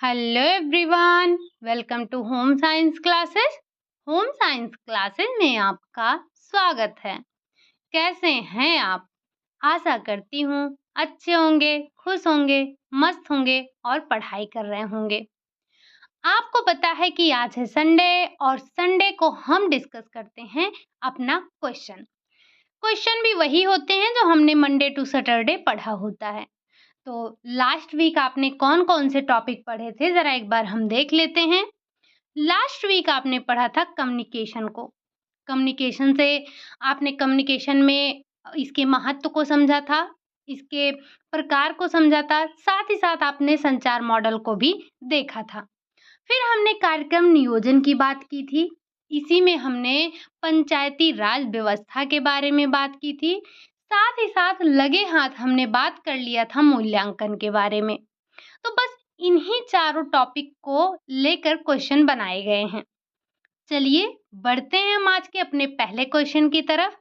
Hello everyone, welcome to home science classes. Home science classes में आपका स्वागत है। कैसे हैं आप? आशा करती हूँ अच्छे होंगे, खुश होंगे, मस्त होंगे और पढ़ाई कर रहे होंगे। आपको पता है कि आज है संडे और संडे को हम डिस्कस करते हैं अपना क्वेश्चन। क्वेश्चन भी वही होते हैं जो हमने मंडे टू सैटरडे पढ़ा होता है। तो लास्ट वीक आपने कौन-कौन से टॉपिक पढ़े थे, ज़रा एक बार हम देख लेते हैं। लास्ट वीक आपने पढ़ा था कम्युनिकेशन को। कम्युनिकेशन से आपने कम्युनिकेशन में इसके महत्व को समझा था, इसके प्रकार को समझा था, साथ ही साथ आपने संचार मॉडल को भी देखा था। फिर हमने कार्यक्रम नियोजन की बात की थी। इसी में हमने पंचायती राज व्यवस्था के बारे में बात की थी। साथ ही साथ लगे हाथ हमने बात कर लिया था मूल्यांकन के बारे में। तो बस इन्हीं चारों टॉपिक को लेकर क्वेश्चन बनाए गए हैं। चलिए बढ़ते हैं हम आज के अपने पहले क्वेश्चन की तरफ।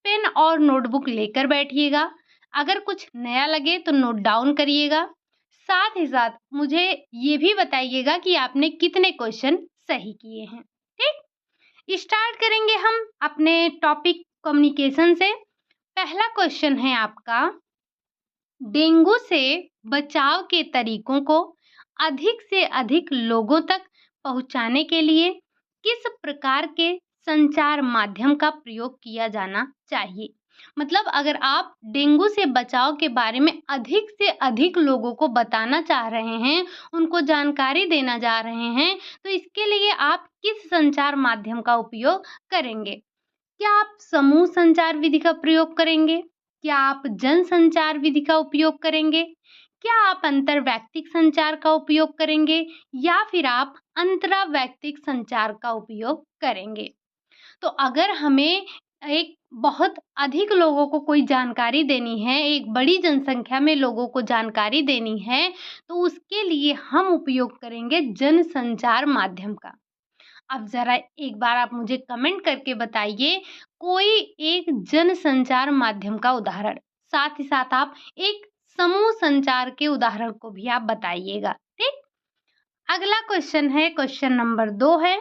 पेन और नोटबुक लेकर बैठिएगा। अगर कुछ नया लगे तो नोट डाउन करिएगा। साथ ही साथ मुझे ये भी बताइएगा कि आपने कितने क्वेश्चन सही किए हैं। ठीक, स्टार्ट करेंगे हम अपने टॉपिक कम्युनिकेशन से। पहला क्वेश्चन है आपका, डेंगू से बचाव के तरीकों को अधिक से अधिक लोगों तक पहुंचाने के लिए किस प्रकार के संचार माध्यम का प्रयोग किया जाना चाहिए? मतलब अगर आप डेंगू से बचाव के बारे में अधिक से अधिक लोगों को बताना चाह रहे हैं, उनको जानकारी देना जा रहे हैं, तो इसके लिए आप किस संचार माध्यम का उपयोग करेंगे? क्या आप समूह संचार विधि का प्रयोग करेंगे? क्या आप जन संचार विधि का उपयोग करेंगे? क्या आप अंतरवैयक्तिक संचार का उपयोग करेंगे? या फिर आप अंतरावैयक्तिक संचार का उपयोग करेंगे? तो अगर हमें एक बहुत अधिक लोगों को कोई जानकारी देनी है, एक बड़ी जनसंख्या में लोगों को जानकारी देनी है, तो उसके लिए हम उपयोग करेंगे जन संचार माध्यम का। अब ज़रा एक बार आप मुझे कमेंट करके बताइए कोई एक जन संचार माध्यम का उदाहरण। साथ ही साथ आप एक समूह संचार के उदाहरण को भी आप बताइएगा। ठीक? अगला क्वेश्चन है, क्वेश्चन नंबर 2 है।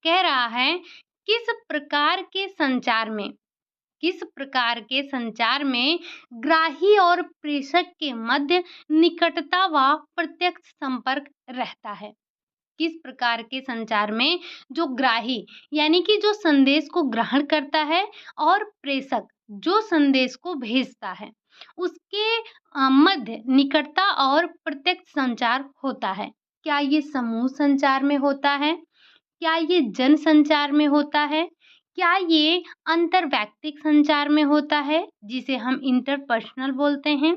कह रहा है, किस प्रकार के संचार में किस प्रकार के संचार में ग्राही और प्रेषक के मध्य निकटता व प्रत्यक्ष संपर्क रहता है? किस प्रकार के संचार में जो ग्राही यानी कि जो संदेश को ग्रहण करता है और प्रेषक जो संदेश को भेजता है, उसके मध्य निकटता और प्रत्यक्ष संचार होता है? क्या ये समूह संचार में होता है? क्या ये जन संचार में होता है? क्या ये अंतरवैयक्तिक संचार में होता है, जिसे हम इंटरपर्सनल बोलते हैं?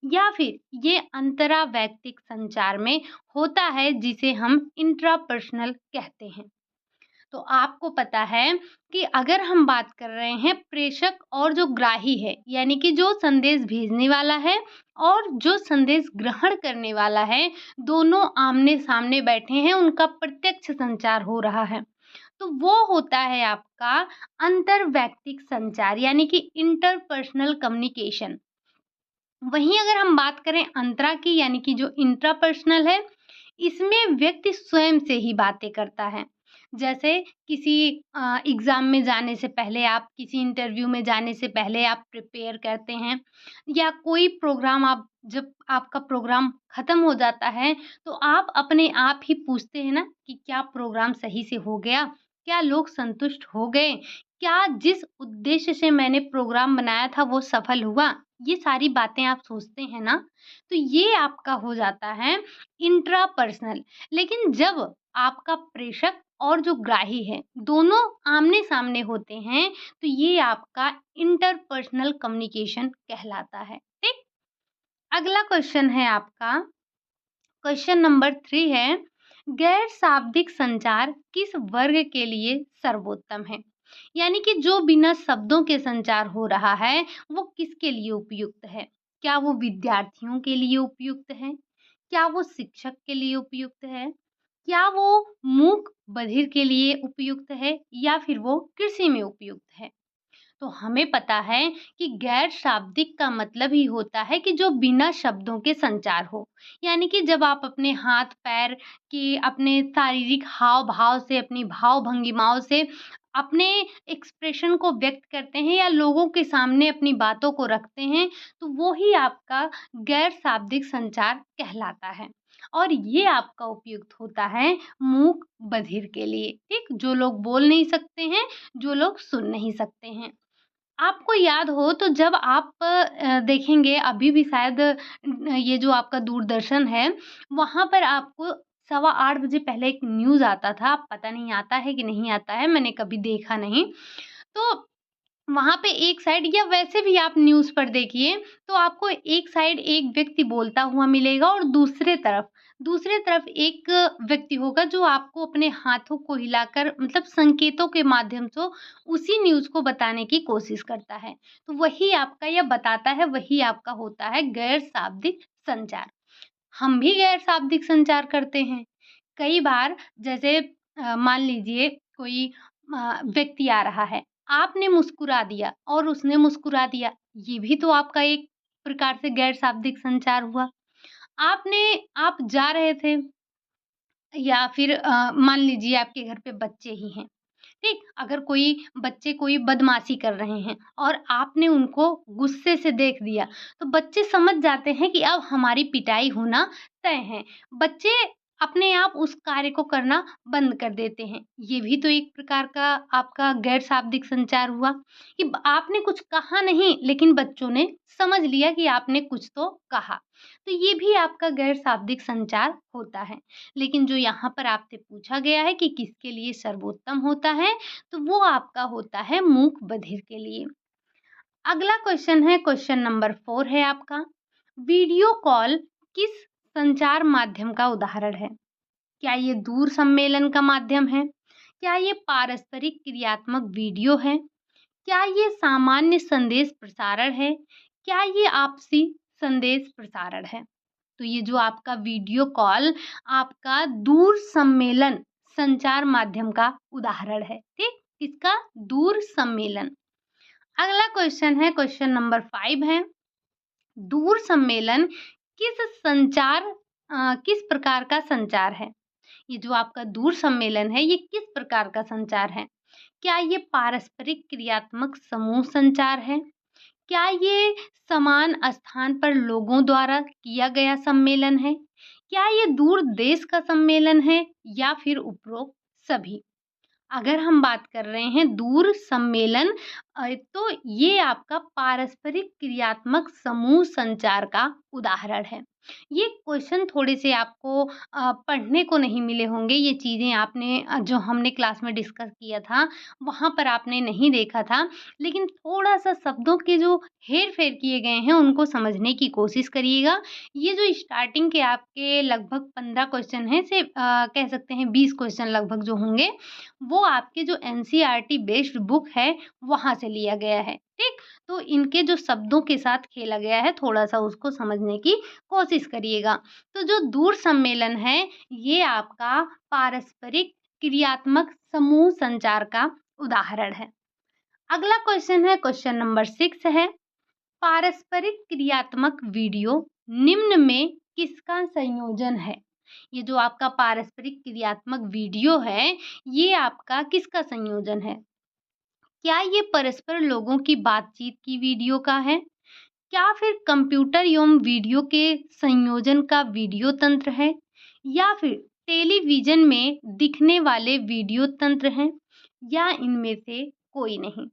या फिर ये अंतरावैयक्तिक संचार में होता है, जिसे हम इंट्रापर्सनल कहते हैं? तो आपको पता है कि अगर हम बात कर रहे हैं प्रेषक और जो ग्राही है, यानी कि जो संदेश भेजने वाला है और जो संदेश ग्रहण करने वाला है, दोनों आमने-सामने बैठे हैं, उनका प्रत्यक्ष संचार हो रहा है। तो वो होता है आपका अंतरवैयक्तिक संचार यानी कि इंटरपर्सनल कम्युनिकेशन। वहीं अगर हम बात करें अंतरा की यानी कि जो इंट्रापर्सनल है, इसमें व्यक्ति स्वयं से ही बातें करता है। जैसे किसी एग्ज़ाम में जाने से पहले आप किसी इंटरव्यू में जाने से पहले आप प्रिपेयर करते हैं या कोई प्रोग्राम आप जब आपका प्रोग्राम ख़त्म हो जाता है, तो आप अपने आप ही पूछते हैं ना कि क्या प्रोग्राम सही से हो गया? क्या लोग संतुष्ट हो गए? क्या जिस उद्देश्य से मैंने प्रोग्राम बनाया था वो सफल हुआ? ये सारी बातें आप सोचते हैं ना, तो ये आपका हो जाता है इंट्रापर्सनल। लेकिन जब आपका प्रेषक और जो ग्राही है, दोनों आमने-सामने होते हैं, तो ये आपका इंटरपर्सनल कम्युनिकेशन कहलाता है। ठीक? अगला क्वेश्चन है आपका, क्वेश्चन नंबर 3 है, गैर शाब्दिक संचार किस वर्ग के लिए सर्वोत्तम है? यानी कि जो बिना शब्दों के संचार हो रहा है, वो किसके लिए उपयुक्त है? क्या वो विद्यार्थियों के लिए उपयुक्त है? क्या वो शिक्षक के लिए उपयुक्त है? क्या वो मूक बधिर के लिए उपयुक्त है या फिर वो कृषि में उपयुक्त है? तो हमें पता है कि गैर शाब्दिक का मतलब ही होता है कि जो बिना शब्दों के संचार हो। यानी कि जब आप अपने हाथ-पैर की अपने शारीरिक हाव-भाव से, अपनी भाव-भंगिमाओं से अपने एक्सप्रेशन को व्यक्त करते हैं या लोगों के सामने अपनी बातों को रखते हैं, तो वो ही आपका गैर शाब्दिक संचार कहलाता है। और ये आपका उपयुक्त होता है मूक बधिर के लिए, ठीक? जो लोग बोल नहीं सकते हैं, जो लोग सुन नहीं सकते हैं। आपको याद हो तो जब आप देखेंगे अभी भी शायद ये जो आपका दूरदर्शन है, वहाँ पर आपको 8:15 बजे पहले एक न्यूज़ आता था, पता नहीं आता है कि नहीं आता है, मैंने कभी देखा नहीं। तो वहाँ पे एक साइड या वैसे भी आप न्यूज़ पर देखिए, तो आपको एक साइड एक व्यक्ति बोलता हुआ मिलेगा और दूसरे तरफ एक व्यक्ति होगा जो आपको अपने हाथों को हिलाकर मतलब संकेतों के माध्यम से उसी न्यूज़ को बताने की कोशिश करता है। तो वही आपका या बताता है, वही आपका होता है गैर शाब्दिक संचार। हम भी गैर शाब्दिक संचार करते हैं। कई बार जैसे मान लीजिए कोई व्यक्ति आ रहा है, आपने मुस्कुरा दिया और उसने मुस्कुरा दिया, ये भी तो आपका एक प्रकार से गैर शाब्दिक संचार हुआ। आप जा रहे थे या फिर मान लीजिए आपके घर पे बच्चे ही हैं, ठीक? अगर कोई बच्चे कोई बदमाशी कर रहे हैं और आपने उनको गुस्से से देख दिया, तो बच्चे समझ जाते हैं कि अब हमारी पिटाई होना तय है। बच्चे अपने आप उस कार्य को करना बंद कर देते हैं। ये भी तो एक प्रकार का आपका गैर शाब्दिक संचार हुआ कि आपने कुछ कहा नहीं, लेकिन बच्चों ने समझ लिया कि आपने कुछ तो कहा। तो ये भी आपका गैर शाब्दिक संचार होता है। लेकिन जो यहाँ पर आपसे पूछा गया है कि किसके लिए सर्वोत्तम होता है, तो वो आपका होता है मूक बधिर के लिए। अगला क्वेश्चन है, क्वेश्चन नंबर 4 है आपका। वीडियो कॉल किस संचार माध्यम का उदाहरण है? क्या ये दूर सम्मेलन का माध्यम है? क्या ये पारस्परिक क्रियात्मक वीडियो है? क्या ये सामान्य संदेश प्रसारण है? क्या ये आपसी संदेश प्रसारण है? तो ये जो आपका वीडियो कॉल आपका दूर सम्मेलन संचार माध्यम का उदाहरण है, ठीक? इसका दूर सम्मेलन। अगला क्वेश्चन है, क्वेश्चन नंबर 5 है। दूर सम्मेलन किस प्रकार का संचार है? ये जो आपका दूर सम्मेलन है, ये किस प्रकार का संचार है? क्या ये पारस्परिक क्रियात्मक समूह संचार है? क्या ये समान स्थान पर लोगों द्वारा किया गया सम्मेलन है? क्या ये दूर देश का सम्मेलन है या फिर उपरोक्त सभी? अगर हम बात कर रहे हैं दूर सम्मेलन तो ये आपका पारस्परिक क्रियात्मक समूह संचार का उदाहरण है। ये क्वेश्चन थोड़े से आपको पढ़ने को नहीं मिले होंगे, ये चीज़ें आपने जो हमने क्लास में डिस्कस किया था, वहाँ पर आपने नहीं देखा था। लेकिन थोड़ा-सा शब्दों के जो हेर-फेर किए गए हैं, उनको समझने की कोशिश करिएगा। ये जो स्टार्टिंग के आपके लगभग 15 क्वेश्चन हैं, कह सकते हैं 20 क्वेश्चन लगभग जो होंगे, वो आपके जो एनसीईआरटी बेस्ड बुक है, वहाँ से लिया गया है, ठीक? तो इनके जो शब्दों के साथ खेला गया है, थोड़ा-सा उसको समझने की कोशिश करिएगा। तो जो दूर सम्मेलन है, ये आपका पारस्परिक क्रियात्मक समूह संचार का उदाहरण है। अगला क्वेश्चन है, क्वेश्चन नंबर 6 है। पारस्परिक क्रियात्मक वीडियो निम्न में किसका संयोजन है? ये जो आपका पारस्परिक क्रियात्मक वीडियो है, ये आपका किसका संयोजन है? क्या ये परस्पर लोगों की बातचीत की वीडियो का है? क्या फिर कंप्यूटर एवं वीडियो के संयोजन का वीडियो तंत्र है? या फिर टेलीविज़न में दिखने वाले वीडियो तंत्र हैं? या इनमें से कोई नहीं?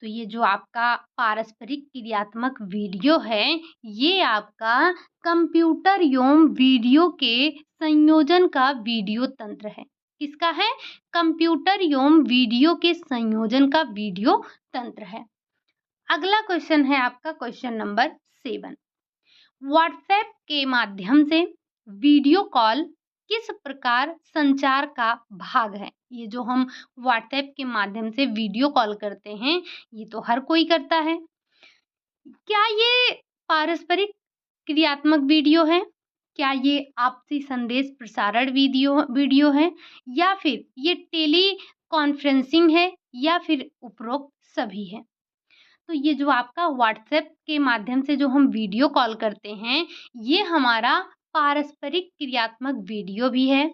तो ये जो आपका पारस्परिक क्रियात्मक वीडियो है, ये आपका कंप्यूटर एवं वीडियो के संयोजन का वीडियो तंत्र है। किसका है? कंप्यूटर एवं वीडियो के संयोजन का वीडियो तंत्र है। अगला क्वेश्चन है आपका क्वेश्चन नंबर 7। व्हाट्सएप के माध्यम से वीडियो कॉल किस प्रकार संचार का भाग है? ये जो हम व्हाट्सएप के माध्यम से वीडियो कॉल करते हैं, ये तो हर कोई करता है। क्या ये पारस्परिक क्रियात्मक वीडियो है? क्या ये आपसी संदेश प्रसारण वीडियो वीडियो है? या फिर ये टेली कॉन्फ्रेंसिंग है या फिर उपरोक्त सभी है? तो ये जो आपका व्हाट्सएप के माध्यम से जो हम वीडियो कॉल करते हैं, ये हमारा पारस्परिक क्रियात्मक वीडियो भी है,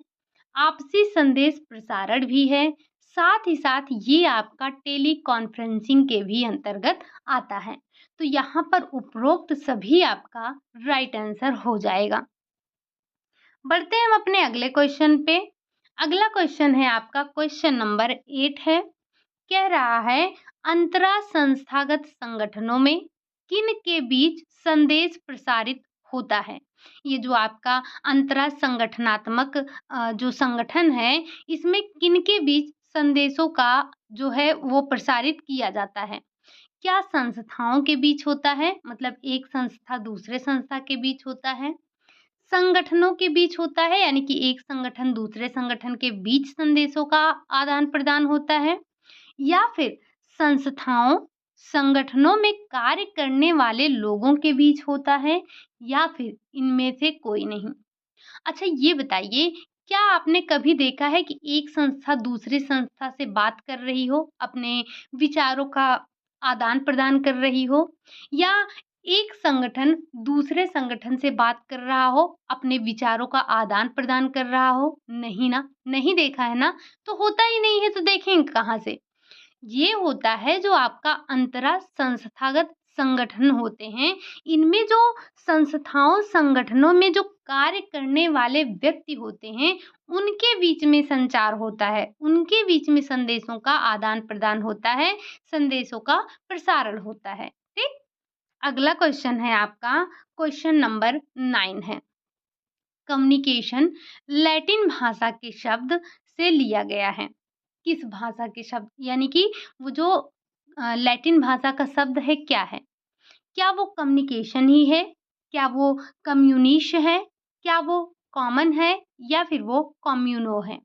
आपसी संदेश प्रसारण भी है, साथ ही साथ ये आपका टेली कॉन्फ्रेंसिंग के भी अंतर्गत आता है। तो यहाँ पर उपरोक्त सभी आपका राइट आंसर हो जाएगा। बढ़ते हैं हम अपने अगले क्वेश्चन पे। अगला क्वेश्चन है आपका क्वेश्चन नंबर 8 है। कह रहा है अंतरा संस्थागत संगठनों में किन के बीच संदेश प्रसारित होता है। ये जो आपका अंतरा संगठनात्मक जो संगठन है, इसमें किन के बीच संदेशों का जो है वो प्रसारित किया जाता है। क्या संस्थाओं के बीच होता है, मतलब एक संस्था दूसरे संस्था के बीच होता है, संगठनों के बीच होता है यानी कि एक संगठन दूसरे संगठन के बीच संदेशों का आदान प्रदान होता है, या फिर संस्थाओं, संगठनों में कार्य करने वाले लोगों के बीच होता है, या फिर इनमें से कोई नहीं। अच्छा ये बताइए, क्या आपने कभी देखा है कि एक संस्था दूसरी संस्था से बात कर रही हो, अपने विचारों का आदान-प्रदान कर रही हो, या एक संगठन दूसरे संगठन से बात कर रहा हो, अपने विचारों का आदान-प्रदान कर रहा हो? नहीं ना, नहीं देखा है ना, तो होता ही नहीं है तो देखेंगे कहाँ से? ये होता है जो आपका अंतरा संस्थागत संगठन होते हैं। इनमें जो संस्थाओं, संगठनों में जो कार्य करने वाले व्यक्ति होते हैं, उनके बीच में संचार होता है, उनके बीच में संदेशों का आदान-प्रदान होता है, संदेशों का प्रसारण होता है। ठीक? अगला क्वेश्चन है आपका क्वेश्चन नंबर 9 है। कम्युनिकेशन लैटिन भाषा के शब्द से लिया गया है। किस भाषा के शब्द, यानी कि वो जो लैटिन भाषा का शब्द है क्या है? क्या वो कम्युनिकेशन ही है? क्या वो कम्युनिश है? क्या वो कॉमन है? या फिर वो कम्युनो है?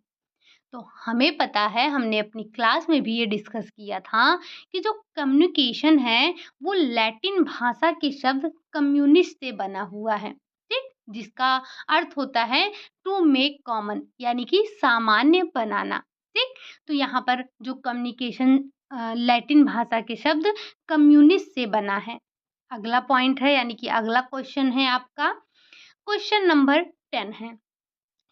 तो हमें पता है, हमने अपनी क्लास में भी ये डिस्कस किया था कि जो कम्युनिकेशन है वो लैटिन भाषा के शब्द कम्युनिस्ट से बना हुआ है, ठीक? जिसका अर्थ होता है टू मेक कॉमन, यानी कि सामान्य बनाना, ठीक? तो यहाँ पर जो कम्युनिकेशन लैटिन भाषा के शब्द कम्युनिस्ट से बना है। अगला पॉइंट है, यानी कि अगला क्वेश्चन है आपका क्वेश्चन नंबर 10 है।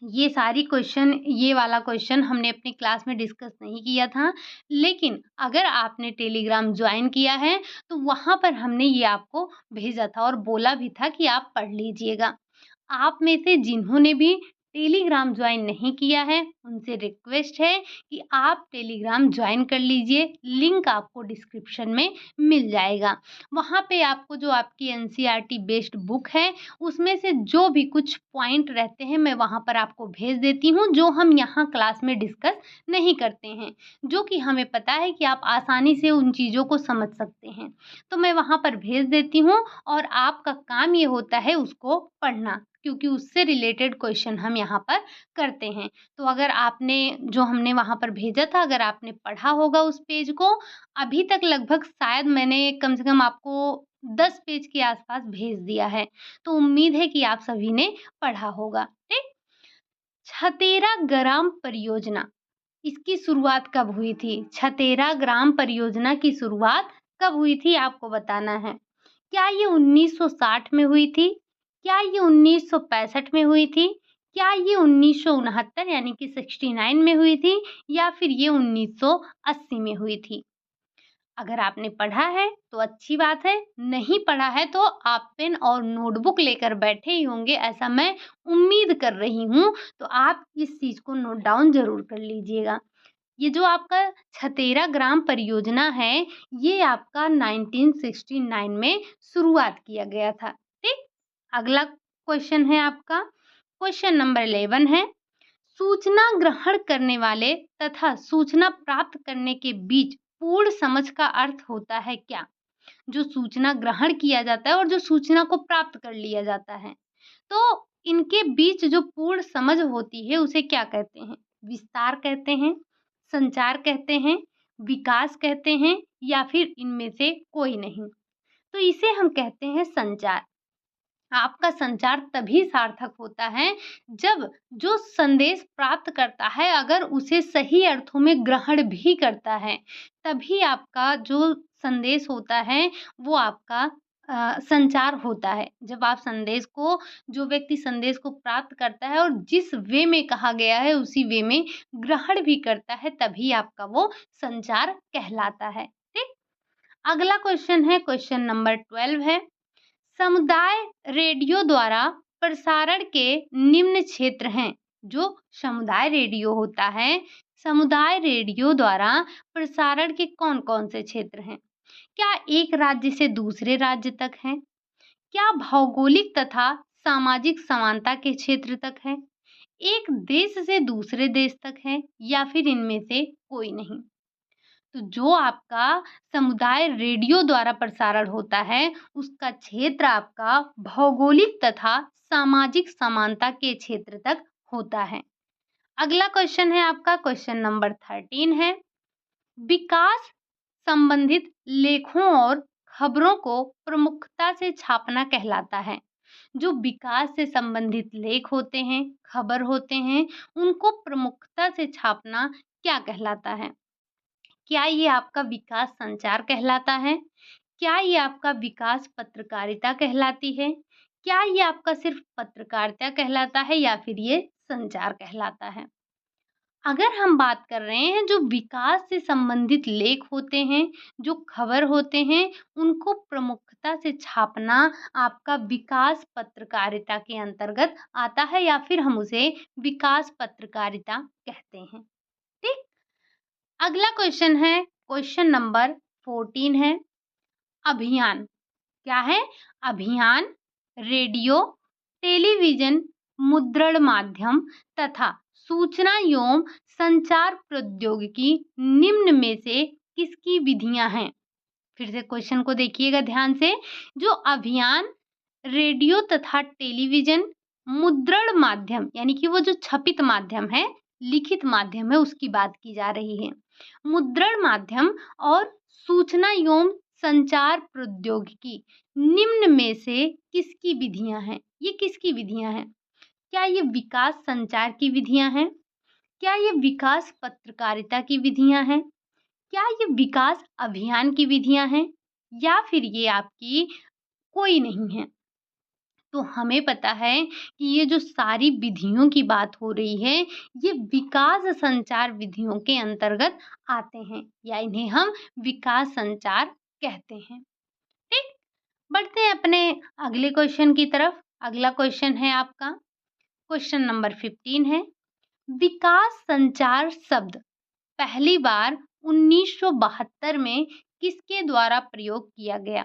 ये सारी क्वेश्चन, ये वाला क्वेश्चन हमने अपनी क्लास में डिस्कस नहीं किया था, लेकिन अगर आपने टेलीग्राम ज्वाइन किया है तो वहाँ पर हमने ये आपको भेजा था और बोला भी था कि आप पढ़ लीजिएगा। आप में से जिन्होंने भी टेलीग्राम ज्वाइन नहीं किया है, उनसे रिक्वेस्ट है कि आप टेलीग्राम ज्वाइन कर लीजिए। लिंक आपको डिस्क्रिप्शन में मिल जाएगा। वहाँ पे आपको जो आपकी एनसीईआरटी बेस्ड बुक है, उसमें से जो भी कुछ पॉइंट रहते हैं मैं वहाँ पर आपको भेज देती हूँ, जो हम यहाँ क्लास में डिस्कस नहीं करते हैं, जो कि हमें पता है कि आप आसानी से उन चीज़ों को समझ सकते हैं। तो मैं वहाँ पर भेज देती हूँ और आपका काम ये होता है उसको पढ़ना, क्योंकि उससे रिलेटेड क्वेश्चन हम यहाँ पर करते हैं। तो अगर आपने, जो हमने वहाँ पर भेजा था, अगर आपने पढ़ा होगा उस पेज को, अभी तक लगभग शायद मैंने कम से कम आपको 10 पेज के आसपास भेज दिया है। तो उम्मीद है कि आप सभी ने पढ़ा होगा, ठीक? छतेरा ग्राम परियोजना, इसकी शुरुआत कब हुई थी? छतेरा ग्राम परियोजना की शुरुआत कब हुई थी आपको बताना है। क्या ये 1960 में हुई थी? क्या ये 1965 में हुई थी? क्या ये 1969 यानी कि 69 में हुई थी? या फिर ये 1980 में हुई थी? अगर आपने पढ़ा है तो अच्छी बात है, नहीं पढ़ा है तो आप पेन और नोटबुक लेकर बैठे ही होंगे, ऐसा मैं उम्मीद कर रही हूँ। तो आप इस चीज़ को नोट डाउन ज़रूर कर लीजिएगा। ये जो आपका छतेरा ग्राम परियोजना है, ये आपका 1969 में शुरुआत किया गया था, ठीक? अगला क्वेश्चन है आपका क्वेश्चन नंबर 11 है। सूचना ग्रहण करने वाले तथा सूचना प्राप्त करने के बीच पूर्ण समझ का अर्थ होता है क्या? जो सूचना ग्रहण किया जाता है और जो सूचना को प्राप्त कर लिया जाता है, तो इनके बीच जो पूर्ण समझ होती है उसे क्या कहते हैं? विस्तार कहते हैं, संचार कहते हैं, विकास कहते हैं, या फिर इनमें से कोई नहीं? तो इसे हम कहते हैं संचार। आपका संचार तभी सार्थक होता है जब जो संदेश प्राप्त करता है अगर उसे सही अर्थों में ग्रहण भी करता है, तभी आपका जो संदेश होता है वो आपका संचार होता है। जब आप संदेश को जो व्यक्ति संदेश को प्राप्त करता है और जिस वे में कहा गया है उसी वे में ग्रहण भी करता है तभी आपका वो संचार कहलाता है। ठीक? अगला क्वेश्चन है क्वेश्चन नंबर 12 है, समुदाय रेडियो द्वारा प्रसारण के निम्न क्षेत्र हैं। जो समुदाय रेडियो होता है, समुदाय रेडियो द्वारा प्रसारण के कौन-कौन से क्षेत्र हैं? क्या एक राज्य से दूसरे राज्य तक है? क्या भौगोलिक तथा सामाजिक समानता के क्षेत्र तक है? एक देश से दूसरे देश तक है या फिर इनमें से कोई नहीं? तो जो आपका समुदाय रेडियो द्वारा प्रसारण होता है, उसका क्षेत्र आपका भौगोलिक तथा सामाजिक समानता के क्षेत्र तक होता है। अगला क्वेश्चन है आपका क्वेश्चन नंबर 13 है, विकास संबंधित लेखों और खबरों को प्रमुखता से छापना कहलाता है। जो विकास से संबंधित लेख होते हैं, खबर होते हैं, उनको प्रमुखता से छापना क्या कहलाता है? क्या ये आपका विकास संचार कहलाता है? क्या ये आपका विकास पत्रकारिता कहलाती है? क्या ये आपका सिर्फ पत्रकारिता कहलाता है या फिर ये संचार कहलाता है? अगर हम बात कर रहे हैं जो विकास से संबंधित लेख होते हैं, जो खबर होते हैं, उनको प्रमुखता से छापना आपका विकास पत्रकारिता के अंतर्गत आता है या फिर हम उसे विकास पत्रकारिता कहते हैं। ठीक? अगला क्वेश्चन है क्वेश्चन नंबर 14 है, अभियान। क्या है? अभियान रेडियो, टेलीविजन, मुद्रण माध्यम तथा सूचना एवं संचार प्रौद्योगिकी निम्न में से किसकी विधियां हैं? फिर से क्वेश्चन को देखिएगा ध्यान से। जो अभियान रेडियो तथा टेलीविजन, मुद्रण माध्यम यानी कि वो जो छपित माध्यम है, लिखित माध्यम है, उसकी बात की जा रही है। मुद्रण माध्यम और सूचना एवं संचार प्रौद्योगिकी निम्न में से किसकी विधियां हैं? ये किसकी विधियां हैं? क्या ये विकास संचार की विधियां हैं? क्या ये विकास पत्रकारिता की विधियां हैं? क्या ये विकास अभियान की विधियां हैं? या फिर ये आपकी कोई नहीं है? तो हमें पता है कि ये जो सारी विधियों की बात हो रही है, ये विकास संचार विधियों के अंतर्गत आते हैं या इन्हें हम विकास संचार कहते हैं। ठीक? बढ़ते हैं अपने अगले क्वेश्चन की तरफ। अगला क्वेश्चन है आपका क्वेश्चन नंबर 15 है, विकास संचार शब्द पहली बार 1972 में किसके द्वारा प्रयोग किया गया?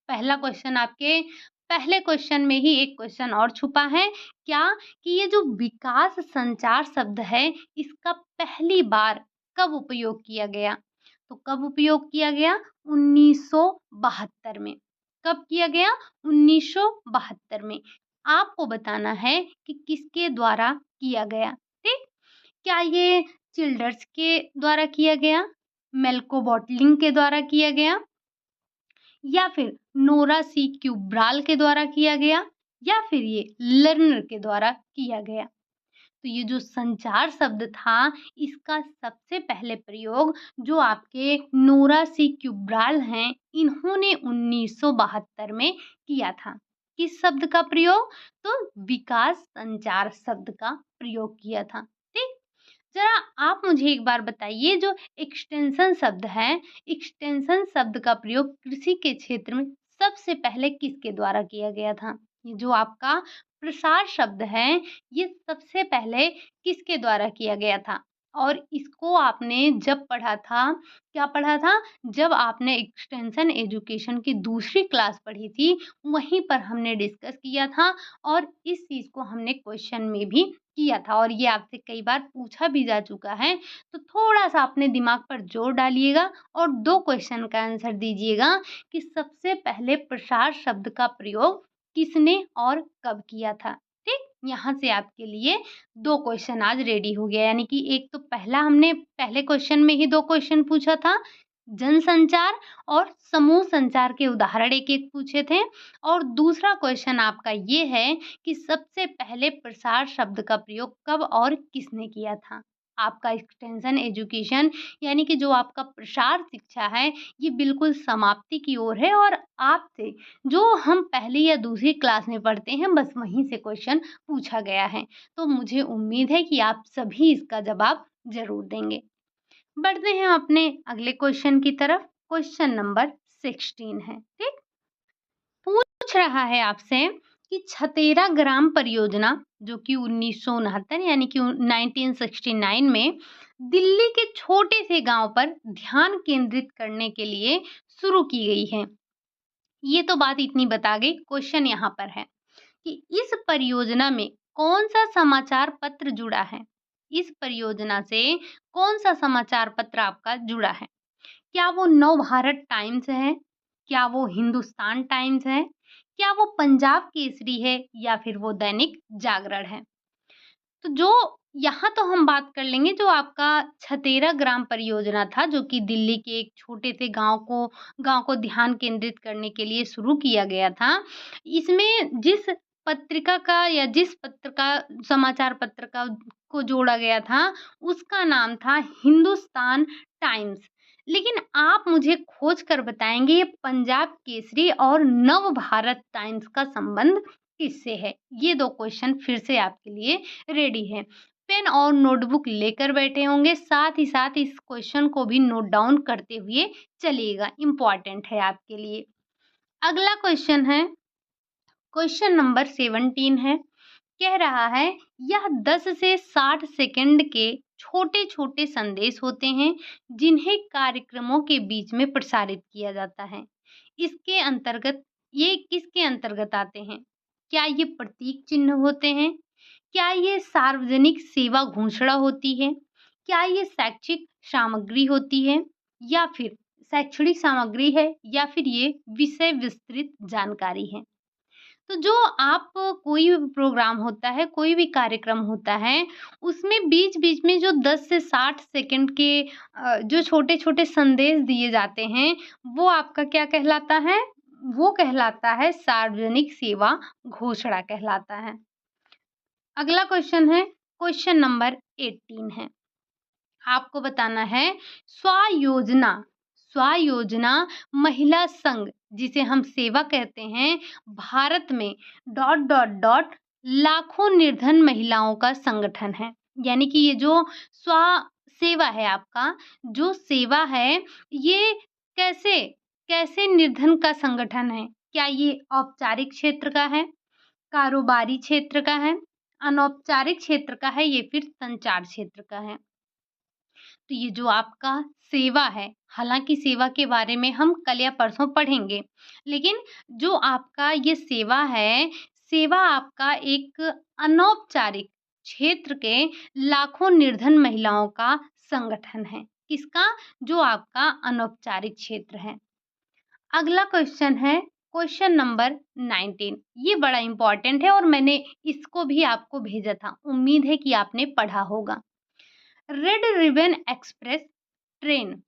पहला क्वेश्चन आपके पहले क्वेश्चन में ही एक क्वेश्चन और छुपा है, क्या कि ये जो विकास संचार शब्द है इसका पहली बार कब उपयोग किया गया? तो कब उपयोग किया गया? 1972 में। कब किया गया? 1972 में। आपको बताना है कि किसके द्वारा किया गया। ठीक? क्या ये चिल्डर्स के द्वारा किया गया, मेल्को बॉटलिंग के द्वारा किया गया या फिर नोरा सी क्यूब्राल के द्वारा किया गया या फिर ये लर्नर के द्वारा किया गया? तो ये जो संचार शब्द था इसका सबसे पहले प्रयोग जो आपके नोरा सी क्यूब्राल हैं इन्होंने 1972 में किया था। किस शब्द का प्रयोग? तो विकास संचार शब्द का प्रयोग किया था। ठीक? जरा आप मुझे एक बार बताइए जो एक्सटेंशन शब्द है, एक्सटेंशन शब्द का प्रयोग कृषि के क्षेत्र में सबसे पहले किसके द्वारा किया गया था? ये जो आपका प्रसार शब्द है ये सबसे पहले किसके द्वारा किया गया था? और इसको आपने जब पढ़ा था, क्या पढ़ा था? जब आपने एक्सटेंशन एजुकेशन की दूसरी क्लास पढ़ी थी, वहीं पर हमने डिस्कस किया था और इस चीज़ को हमने क्वेश्चन में भी किया था और ये आपसे कई बार पूछा भी जा चुका है। तो थोड़ा-सा अपने दिमाग पर जोर डालिएगा और 2 क्वेश्चन का आंसर दीजिएगा कि सबसे पहले प्रसार शब्द का प्रयोग किसने और कब किया था? ठीक? यहाँ से आपके लिए 2 क्वेश्चन आज रेडी हो गया यानी कि एक तो पहला हमने पहले क्वेश्चन में ही 2 क्वेश्चन पूछा था, जनसंचार और समूह संचार के उदाहरण एक-एक पूछे थे और दूसरा क्वेश्चन आपका ये है कि सबसे पहले प्रसार शब्द का प्रयोग कब और किसने किया था? आपका एक्सटेंशन एजुकेशन यानी कि जो आपका प्रसार शिक्षा है, ये बिल्कुल समाप्ति की ओर है और आपसे जो हम पहली या दूसरी क्लास में पढ़ते हैं, बस वहीं से क्वेश्चन पूछा गया है। तो मुझे उम्मीद है कि आप सभी इसका जवाब ज़रूर देंगे। बढ़ते हैं अपने अगले क्वेश्चन की तरफ। क्वेश्चन नंबर 16 है, ठीक? पूछ रहा है आपसे कि छतेरा ग्राम परियोजना जो कि 1969 यानी कि 1969 में दिल्ली के छोटे से गांव पर ध्यान केंद्रित करने के लिए शुरू की गई है। ये तो बात इतनी बता गई। क्वेश्चन यहाँ पर है कि इस परियोजना में कौन सा समाचार पत्र जुड़ा है? इस परियोजना से कौन सा समाचार पत्र आपका जुड़ा है? क्या वो नवभारत टाइम्स है? क्या वो हिंदुस्तान टाइम्स है? क्या वो पंजाब केसरी है या फिर वो दैनिक जागरण है? तो जो यहाँ तो हम बात कर लेंगे जो आपका छतेरा ग्राम परियोजना था जो कि दिल्ली के एक छोटे से गाँव को ध्यान केंद्रित करने के लिए शुरू किया गया था। इसमें जिस पत्रिका का या जिस पत्र का समाचार पत्र का को जोड़ा गया था उसका नाम था हिंदुस्तान टाइम्स। लेकिन आप मुझे खोज कर बताएँगे ये पंजाब केसरी और नवभारत टाइम्स का संबंध किससे है? ये 2 क्वेश्चन फिर से आपके लिए रेडी है। पेन और नोटबुक लेकर बैठे होंगे, साथ ही साथ इस क्वेश्चन को भी नोट डाउन करते हुए चलिएगा, इम्पोर्टेंट है आपके लिए। अगला क्वेश्चन है, क्वेश्चन नंबर 17 है। कह रहा है यह 10 से 60 सेकंड के छोटे-छोटे संदेश होते हैं, जिन्हें कार्यक्रमों के बीच में प्रसारित किया जाता है। इसके अंतर्गत ये किसके अंतर्गत आते हैं? क्या ये प्रतीक चिन्ह होते हैं? क्या ये सार्वजनिक सेवा घोषणा होती है? क्या ये शैक्षिक सामग्री होती है? या फिर शैक्षणिक सामग्री है या फिर ये विषय विस्तृत जानकारी है? तो जो आप कोई भी प्रोग्राम होता है, कोई भी कार्यक्रम होता है, उसमें बीच-बीच में जो 10 से 60 सेकंड के जो छोटे-छोटे संदेश दिए जाते हैं, वो आपका क्या कहलाता है? वो कहलाता है सार्वजनिक सेवा घोषणा कहलाता है। अगला क्वेश्चन है, क्वेश्चन नंबर 18 है। आपको बताना है स्वयोजना स्वयोजना महिला संघ जिसे हम सेवा कहते हैं भारत में डॉट डॉट डॉट लाखों निर्धन महिलाओं का संगठन है। यानी कि ये जो स्व सेवा है आपका जो सेवा है ये कैसे कैसे निर्धन का संगठन है? क्या ये औपचारिक क्षेत्र का है, कारोबारी क्षेत्र का है, अनौपचारिक क्षेत्र का है, ये फिर संचार क्षेत्र का है? तो ये जो आपका सेवा है, हालाँकि सेवा के बारे में हम कल या परसों पढ़ेंगे, लेकिन जो आपका ये सेवा है, सेवा आपका एक अनौपचारिक क्षेत्र के लाखों निर्धन महिलाओं का संगठन है। किसका? जो आपका अनौपचारिक क्षेत्र है। अगला क्वेश्चन है, क्वेश्चन नंबर 19 ये बड़ा इम्पोर्टेंट है और मैंने इसको भी आपको भेजा था। उम्मीद है कि आपने पढ़ा होगा। रेड रिबन एक्सप्रेस ट्रेन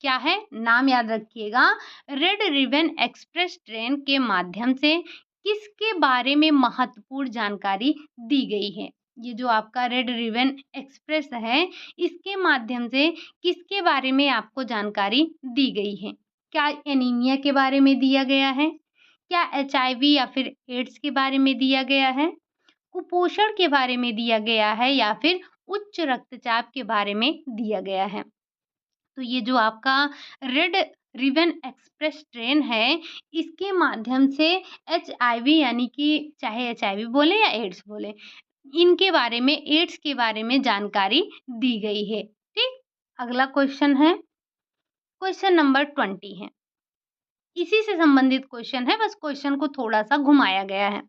क्या है? नाम याद रखिएगा। रेड रिबन एक्सप्रेस ट्रेन के माध्यम से किसके बारे में महत्वपूर्ण जानकारी दी गई है? ये जो आपका रेड रिबन एक्सप्रेस है, इसके माध्यम से किसके बारे में आपको जानकारी दी गई है? क्या एनीमिया के बारे में दिया गया है? क्या एचआईवी या फिर एड्स के बारे में दिया गया है? कुपोषण के बारे में दिया गया है या फिर उच्च रक्तचाप के बारे में दिया गया है? तो ये जो आपका रेड रिबन एक्सप्रेस ट्रेन है, इसके माध्यम से एचआईवी यानी कि चाहे एचआईवी बोलें या एड्स बोलें, इनके बारे में एड्स के बारे में जानकारी दी गई है। ठीक? अगला क्वेश्चन है, क्वेश्चन नंबर 20 है। इसी से संबंधित क्वेश्चन है, बस क्वेश्चन को थोड़ा-सा घुमाया गया है।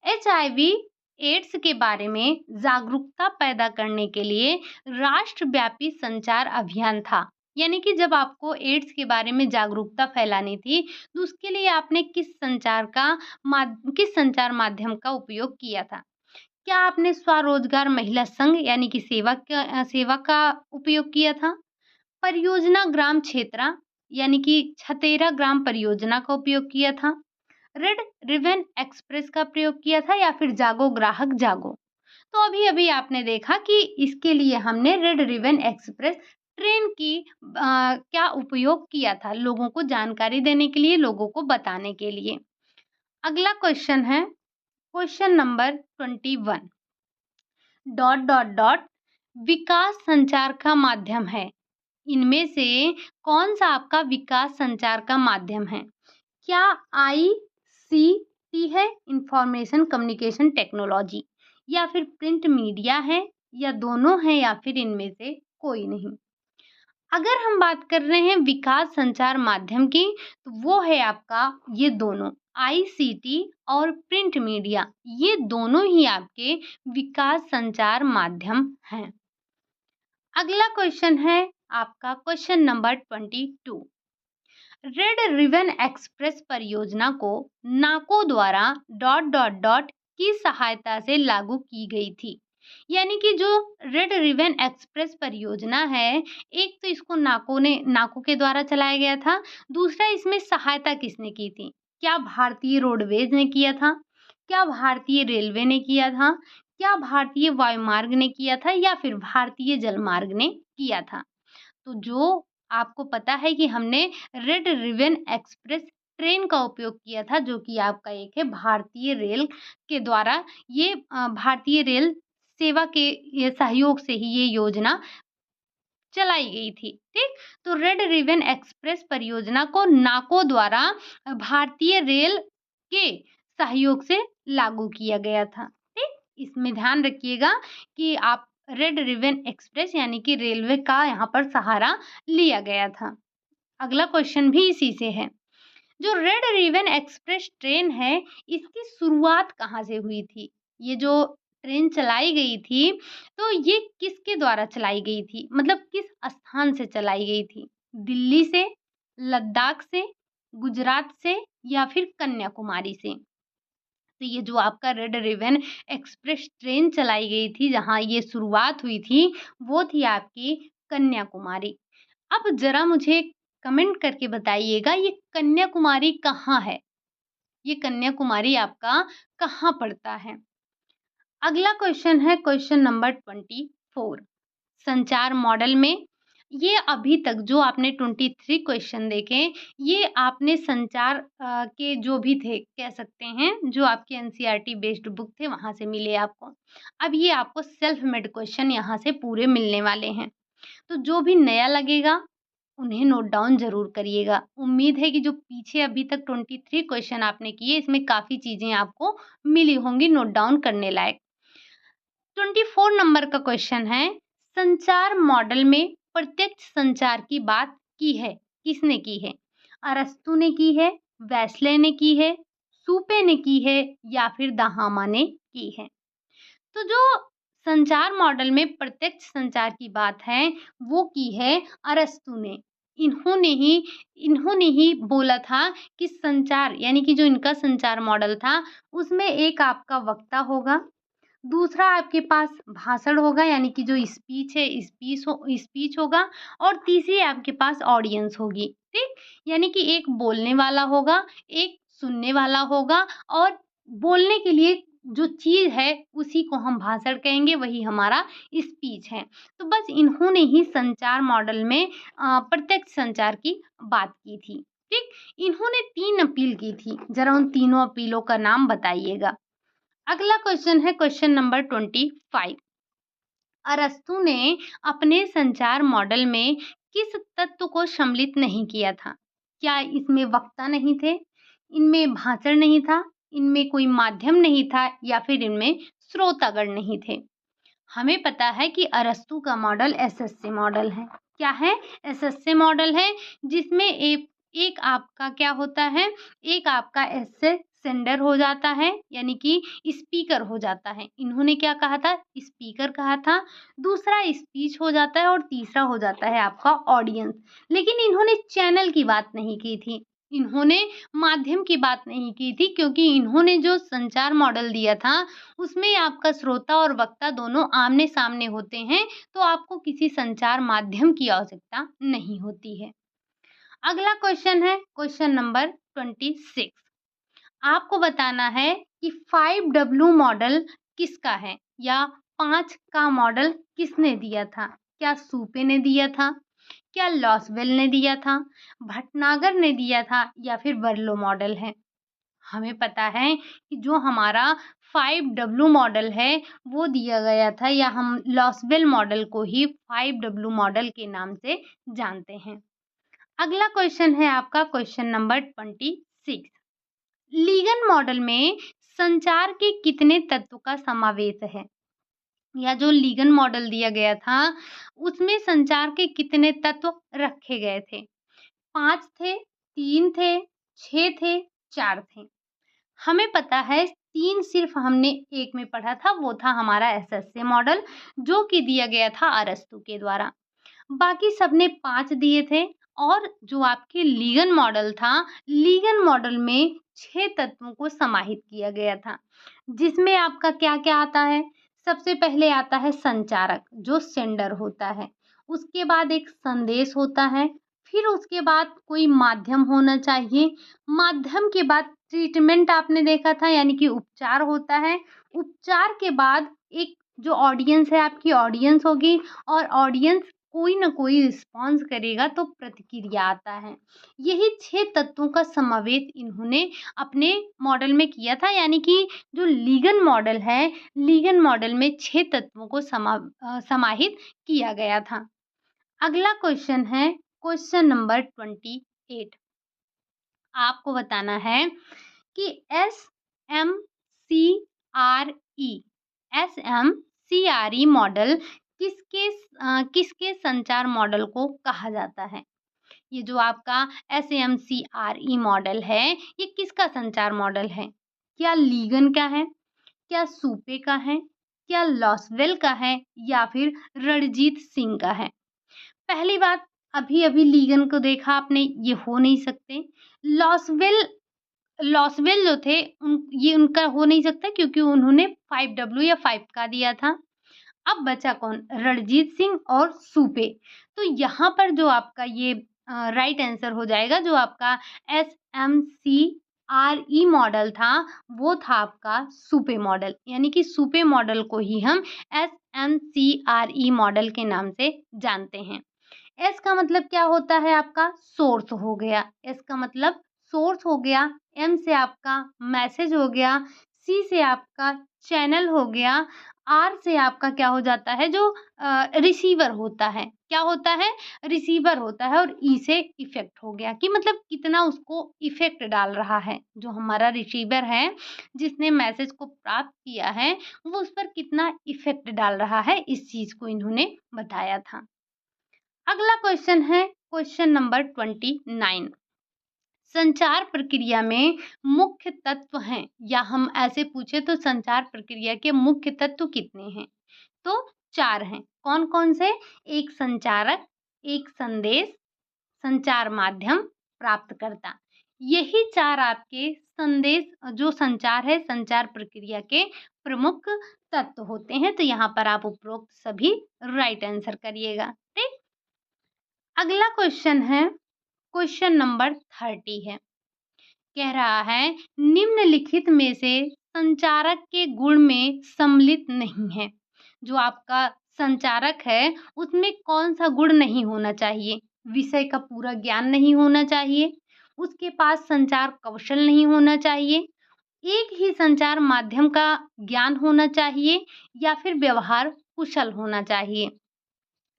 एचआईवी एड्स के बारे में जागरूकता पैदा करने के लिए राष्ट्रव्यापी संचार अभियान था। यानी कि जब आपको एड्स के बारे में जागरूकता फैलानी थी, तो उसके लिए आपने किस संचार माध्यम का उपयोग किया था? क्या आपने स्वरोजगार महिला संघ यानी कि सेवा का उपयोग किया था? परियोजना ग्राम क्षेत्रा यानी कि छतेरा ग्राम परियोजना का उपयोग किया था? रेड रिबन एक्सप्रेस का प्रयोग किया था या फिर जागो ग्राहक जागो? तो अभी-अभी आपने देखा कि इसके लिए हमने रेड रिबन एक्सप्रेस ट्रेन की क्या उपयोग किया था, लोगों को जानकारी देने के लिए, लोगों को बताने के लिए। अगला क्वेश्चन है, question number 21 dot dot dot विकास संचार का माध्यम है। इनमें से कौन-सा आपका विकास संचार का माध्यम है? क्या आईसीटी है, इंफॉर्मेशन कम्युनिकेशन टेक्नोलॉजी, या फिर प्रिंट मीडिया है, या दोनों हैं, या फिर इनमें से कोई नहीं? अगर हम बात कर रहे हैं विकास संचार माध्यम की, तो वो है आपका ये दोनों, आईसीटी और प्रिंट मीडिया, ये दोनों ही आपके विकास संचार माध्यम हैं। अगला क्वेश्चन है आपका question number 22। Red ribbon express परियोजना को नाको द्वारा डॉट डॉट डॉट की सहायता से लागू की गई थी। यानी कि जो रेड रिबन एक्सप्रेस परियोजना है, एक तो इसको नाको के द्वारा चलाया गया था, दूसरा इसमें सहायता किसने की थी? क्या भारतीय रोडवेज ने किया था? क्या भारतीय रेलवे ने किया था? क्या भारतीय वायुमार्ग ने किया था, या फिर भारतीय जलमार्ग ने किया था? तो जो आपको पता है कि हमने रेड रिबन एक्सप्रेस ट्रेन का उपयोग किया था, जो कि आपका एक है भारतीय रेल के द्वारा, ये भारतीय रेल सेवा के ये सहयोग से ही ये योजना चलाई गई थी, ठीक? तो रेड रिबन एक्सप्रेस परियोजना को नाको द्वारा भारतीय रेल के सहयोग से लागू किया गया था, ठीक? इसमें ध्यान रखिएगा कि आप रेड रिबन एक्सप्रेस यानी कि रेलवे का यहाँ पर सहारा लिया गया था। अगला क्वेश्चन भी इसी से है। जो रेड रिबन एक्सप्रेस ट्रेन है, इसकी शुरुआत कहाँ से हुई थी? ये जो ट्रेन चलाई गई थी, तो ये किसके द्वारा चलाई गई थी? मतलब किस स्थान से चलाई गई थी? दिल्ली से, लद्दाख से, गुजरात से, या फिर कन्याकुमारी से? तो ये जो आपका रेड रिबन एक्सप्रेस ट्रेन चलाई गई थी, जहाँ ये शुरुआत हुई थी, वो थी आपकी कन्याकुमारी। अब ज़रा मुझे कमेंट करके बताइएगा, ये कन्याकुमारी कहाँ है? ये कन्याकुमारी आपका कहाँ पड़ता है? अगला क्वेश्चन है क्वेश्चन नंबर 24। संचार मॉडल में ये अभी तक जो आपने 23 क्वेश्चन देखे, ये आपने संचार के जो भी थे, कह सकते हैं, जो आपके एनसीईआरटी बेस्ड बुक थे, वहाँ से मिले आपको। अब ये आपको सेल्फ मेड क्वेश्चन यहाँ से पूरे मिलने वाले हैं। तो जो भी नया लगेगा, उन्हें नोट डाउन ज़रूर करिएगा। उम्मीद है कि जो पीछे अभी तक 23 क्वेश्चन आपने किए, इसमें काफ़ी चीज़ें आपको मिली होंगी नोट डाउन करने लायक। 24 नंबर का क्वेश्चन है, संचार मॉडल में प्रत्यक्ष संचार की बात की है, किसने की है? अरस्तू ने की है, वेस्ले ने की है, सुपे ने की है, या फिर दहामा ने की है? तो जो संचार मॉडल में प्रत्यक्ष संचार की बात है, वो की है अरस्तू ने। इन्होंने ही बोला था कि संचार यानी कि जो इनका संचार मॉडल था, उसमें एक आपका वक्ता होगा, दूसरा आपके पास भाषण होगा यानी कि जो स्पीच है स्पीच होगा, और तीसरी आपके पास ऑडियंस होगी, ठीक? यानी कि एक बोलने वाला होगा, एक सुनने वाला होगा, और बोलने के लिए जो चीज़ है उसी को हम भाषण कहेंगे, वही हमारा स्पीच है। तो बस इन्होंने ही संचार मॉडल में प्रत्यक्ष संचार की बात की थी, ठीक? इन्होंने 3 अपील की थी, ज़रा उन तीनों अपीलों का नाम बताइएगा। अगला क्वेश्चन है क्वेश्चन नंबर 25। अरस्तु ने अपने संचार मॉडल में किस तत्व को सम्मिलित नहीं किया था? क्या इसमें वक्ता नहीं थे? इनमें भाषण नहीं था? इनमें कोई माध्यम नहीं था? या फिर इनमें श्रोतागण नहीं थे? हमें पता है कि अरस्तु का मॉडल एसएससी मॉडल है। क्या है? एसएससी मॉडल है, जिसमें एक आपका क्या होता है, एक आपका एसे सेंडर हो जाता है, यानी कि स्पीकर हो जाता है। इन्होंने क्या कहा था? स्पीकर कहा था। दूसरा स्पीच हो जाता है, और तीसरा हो जाता है आपका ऑडियंस। लेकिन इन्होंने चैनल की बात नहीं की थी, इन्होंने माध्यम की बात नहीं की थी, क्योंकि इन्होंने जो संचार मॉडल दिया था, उसमें आपका श्रोता और वक्ता दोनों आमने-सामने होते हैं, तो आपको किसी संचार माध्यम की आवश्यकता नहीं होती है। अगला क्वेश्चन है क्वेश्चन नंबर 26। आपको बताना है कि 5W मॉडल किसका है, या 5 का मॉडल किसने दिया था? क्या सुपे ने दिया था? क्या लॉसवेल ने दिया था? भटनागर ने दिया था या फिर बर्लो मॉडल है? हमें पता है कि जो हमारा 5W मॉडल है वो दिया गया था, या हम लॉसवेल मॉडल को ही 5W मॉडल के नाम से जानते हैं। अगला क्वेश्चन है आपका क्वेश्चन नंबर 26। लीगन मॉडल में संचार के कितने तत्व का समावेश है? या जो लीगन मॉडल दिया गया था उसमें संचार के कितने तत्व रखे गए थे? 5 थे, 3 थे, 6 थे, 4 थे। हमें पता है 3 सिर्फ हमने एक में पढ़ा था, वो था हमारा एसएसए मॉडल, जो कि दिया गया था अरस्तू के द्वारा। बाकी सबने 5 दिए थे, और जो आपके लीगन मॉडल था, लीगन मॉडल में 6 तत्वों को समाहित किया गया था, जिसमें आपका क्या-क्या आता है? सबसे पहले आता है संचारक, जो सेंडर होता है। उसके बाद एक संदेश होता है, फिर उसके बाद कोई माध्यम होना चाहिए। माध्यम के बाद ट्रीटमेंट आपने देखा था, यानी कि उपचार होता है। उपचार के बाद एक जो ऑडियंस है, आपकी ऑडियंस होगी, और ऑडियंस कोई ना कोई रिस्पॉन्स करेगा तो प्रतिक्रिया आता है। यही 6 तत्वों का समावेश इन्होंने अपने मॉडल में किया था, यानी कि जो लीगन मॉडल है, लीगन मॉडल में 6 तत्वों को समाहित किया गया था। अगला क्वेश्चन है क्वेश्चन नंबर 28। आपको बताना है कि एसएमसीआरई मॉडल किसके संचार मॉडल को कहा जाता है? ये जो आपका एसएमसीआरई मॉडल है, ये किसका संचार मॉडल है? क्या लीगन का है? क्या सुपे का है? क्या लॉसवेल का है? या फिर रणजीत सिंह का है? पहली बात, अभी-अभी लीगन को देखा आपने, ये हो नहीं सकते। लॉसवेल लॉसवेल जो थे ये उनका हो नहीं सकता, क्योंकि उन्होंने 5W या 5 का दिया था। अब बचा कौन? रणजीत सिंह और सुपे। तो यहाँ पर जो आपका ये राइट आंसर हो जाएगा, जो आपका एसएमसीआरई मॉडल था, वो था आपका सुपे मॉडल, यानी कि सुपे मॉडल को ही हम एसएमसीआरई मॉडल के नाम से जानते हैं। एस का मतलब क्या होता है? आपका सोर्स हो गया, एस का मतलब सोर्स हो गया, एम से आपका मैसेज हो गया, सी से आपका चैनल हो गया, आर से आपका क्या हो जाता है? जो रिसीवर होता है, क्या होता है? रिसीवर होता है, और ई से इफेक्ट हो गया, कि मतलब कितना उसको इफेक्ट डाल रहा है, जो हमारा रिसीवर है जिसने मैसेज को प्राप्त किया है, वो उस पर कितना इफेक्ट डाल रहा है, इस चीज को इन्होंने बताया था। अगला क्वेश्चन है क्वेश्चन नंबर 29। संचार प्रक्रिया में मुख्य तत्व हैं, या हम ऐसे पूछे तो संचार प्रक्रिया के मुख्य तत्व कितने हैं? तो 4 हैं। कौन-कौन से? एक संचारक, एक संदेश, संचार माध्यम, प्राप्तकर्ता। यही 4 आपके संदेश जो संचार है, संचार प्रक्रिया के प्रमुख तत्व होते हैं। तो यहाँ पर आप उपरोक्त सभी राइट आंसर करिएगा। ठीक? अगला क्वेश्चन है क्वेश्चन नंबर 30 है। कह रहा है निम्नलिखित में से संचारक के गुण में सम्मिलित नहीं है। जो आपका संचारक है उसमें कौन सा गुण नहीं होना चाहिए? विषय का पूरा ज्ञान नहीं होना चाहिए, उसके पास संचार कौशल नहीं होना चाहिए, एक ही संचार माध्यम का ज्ञान होना चाहिए, या फिर व्यवहार कुशल होना चाहिए।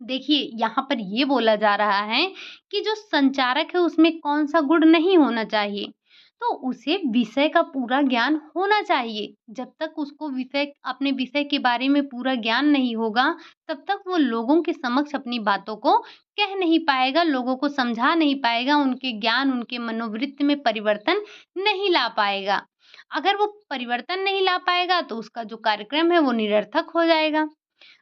देखिए, यहाँ पर ये बोला जा रहा है कि जो संचारक है उसमें कौन-सा गुण नहीं होना चाहिए, तो उसे विषय का पूरा ज्ञान होना चाहिए। जब तक उसको अपने विषय के बारे में पूरा ज्ञान नहीं होगा, तब तक वो लोगों के समक्ष अपनी बातों को कह नहीं पाएगा, लोगों को समझा नहीं पाएगा, उनके ज्ञान, उनके मनोवृत्ति में परिवर्तन नहीं ला पाएगा। अगर वो परिवर्तन नहीं ला पाएगा, तो उसका जो कार्यक्रम है वो निरर्थक हो जाएगा।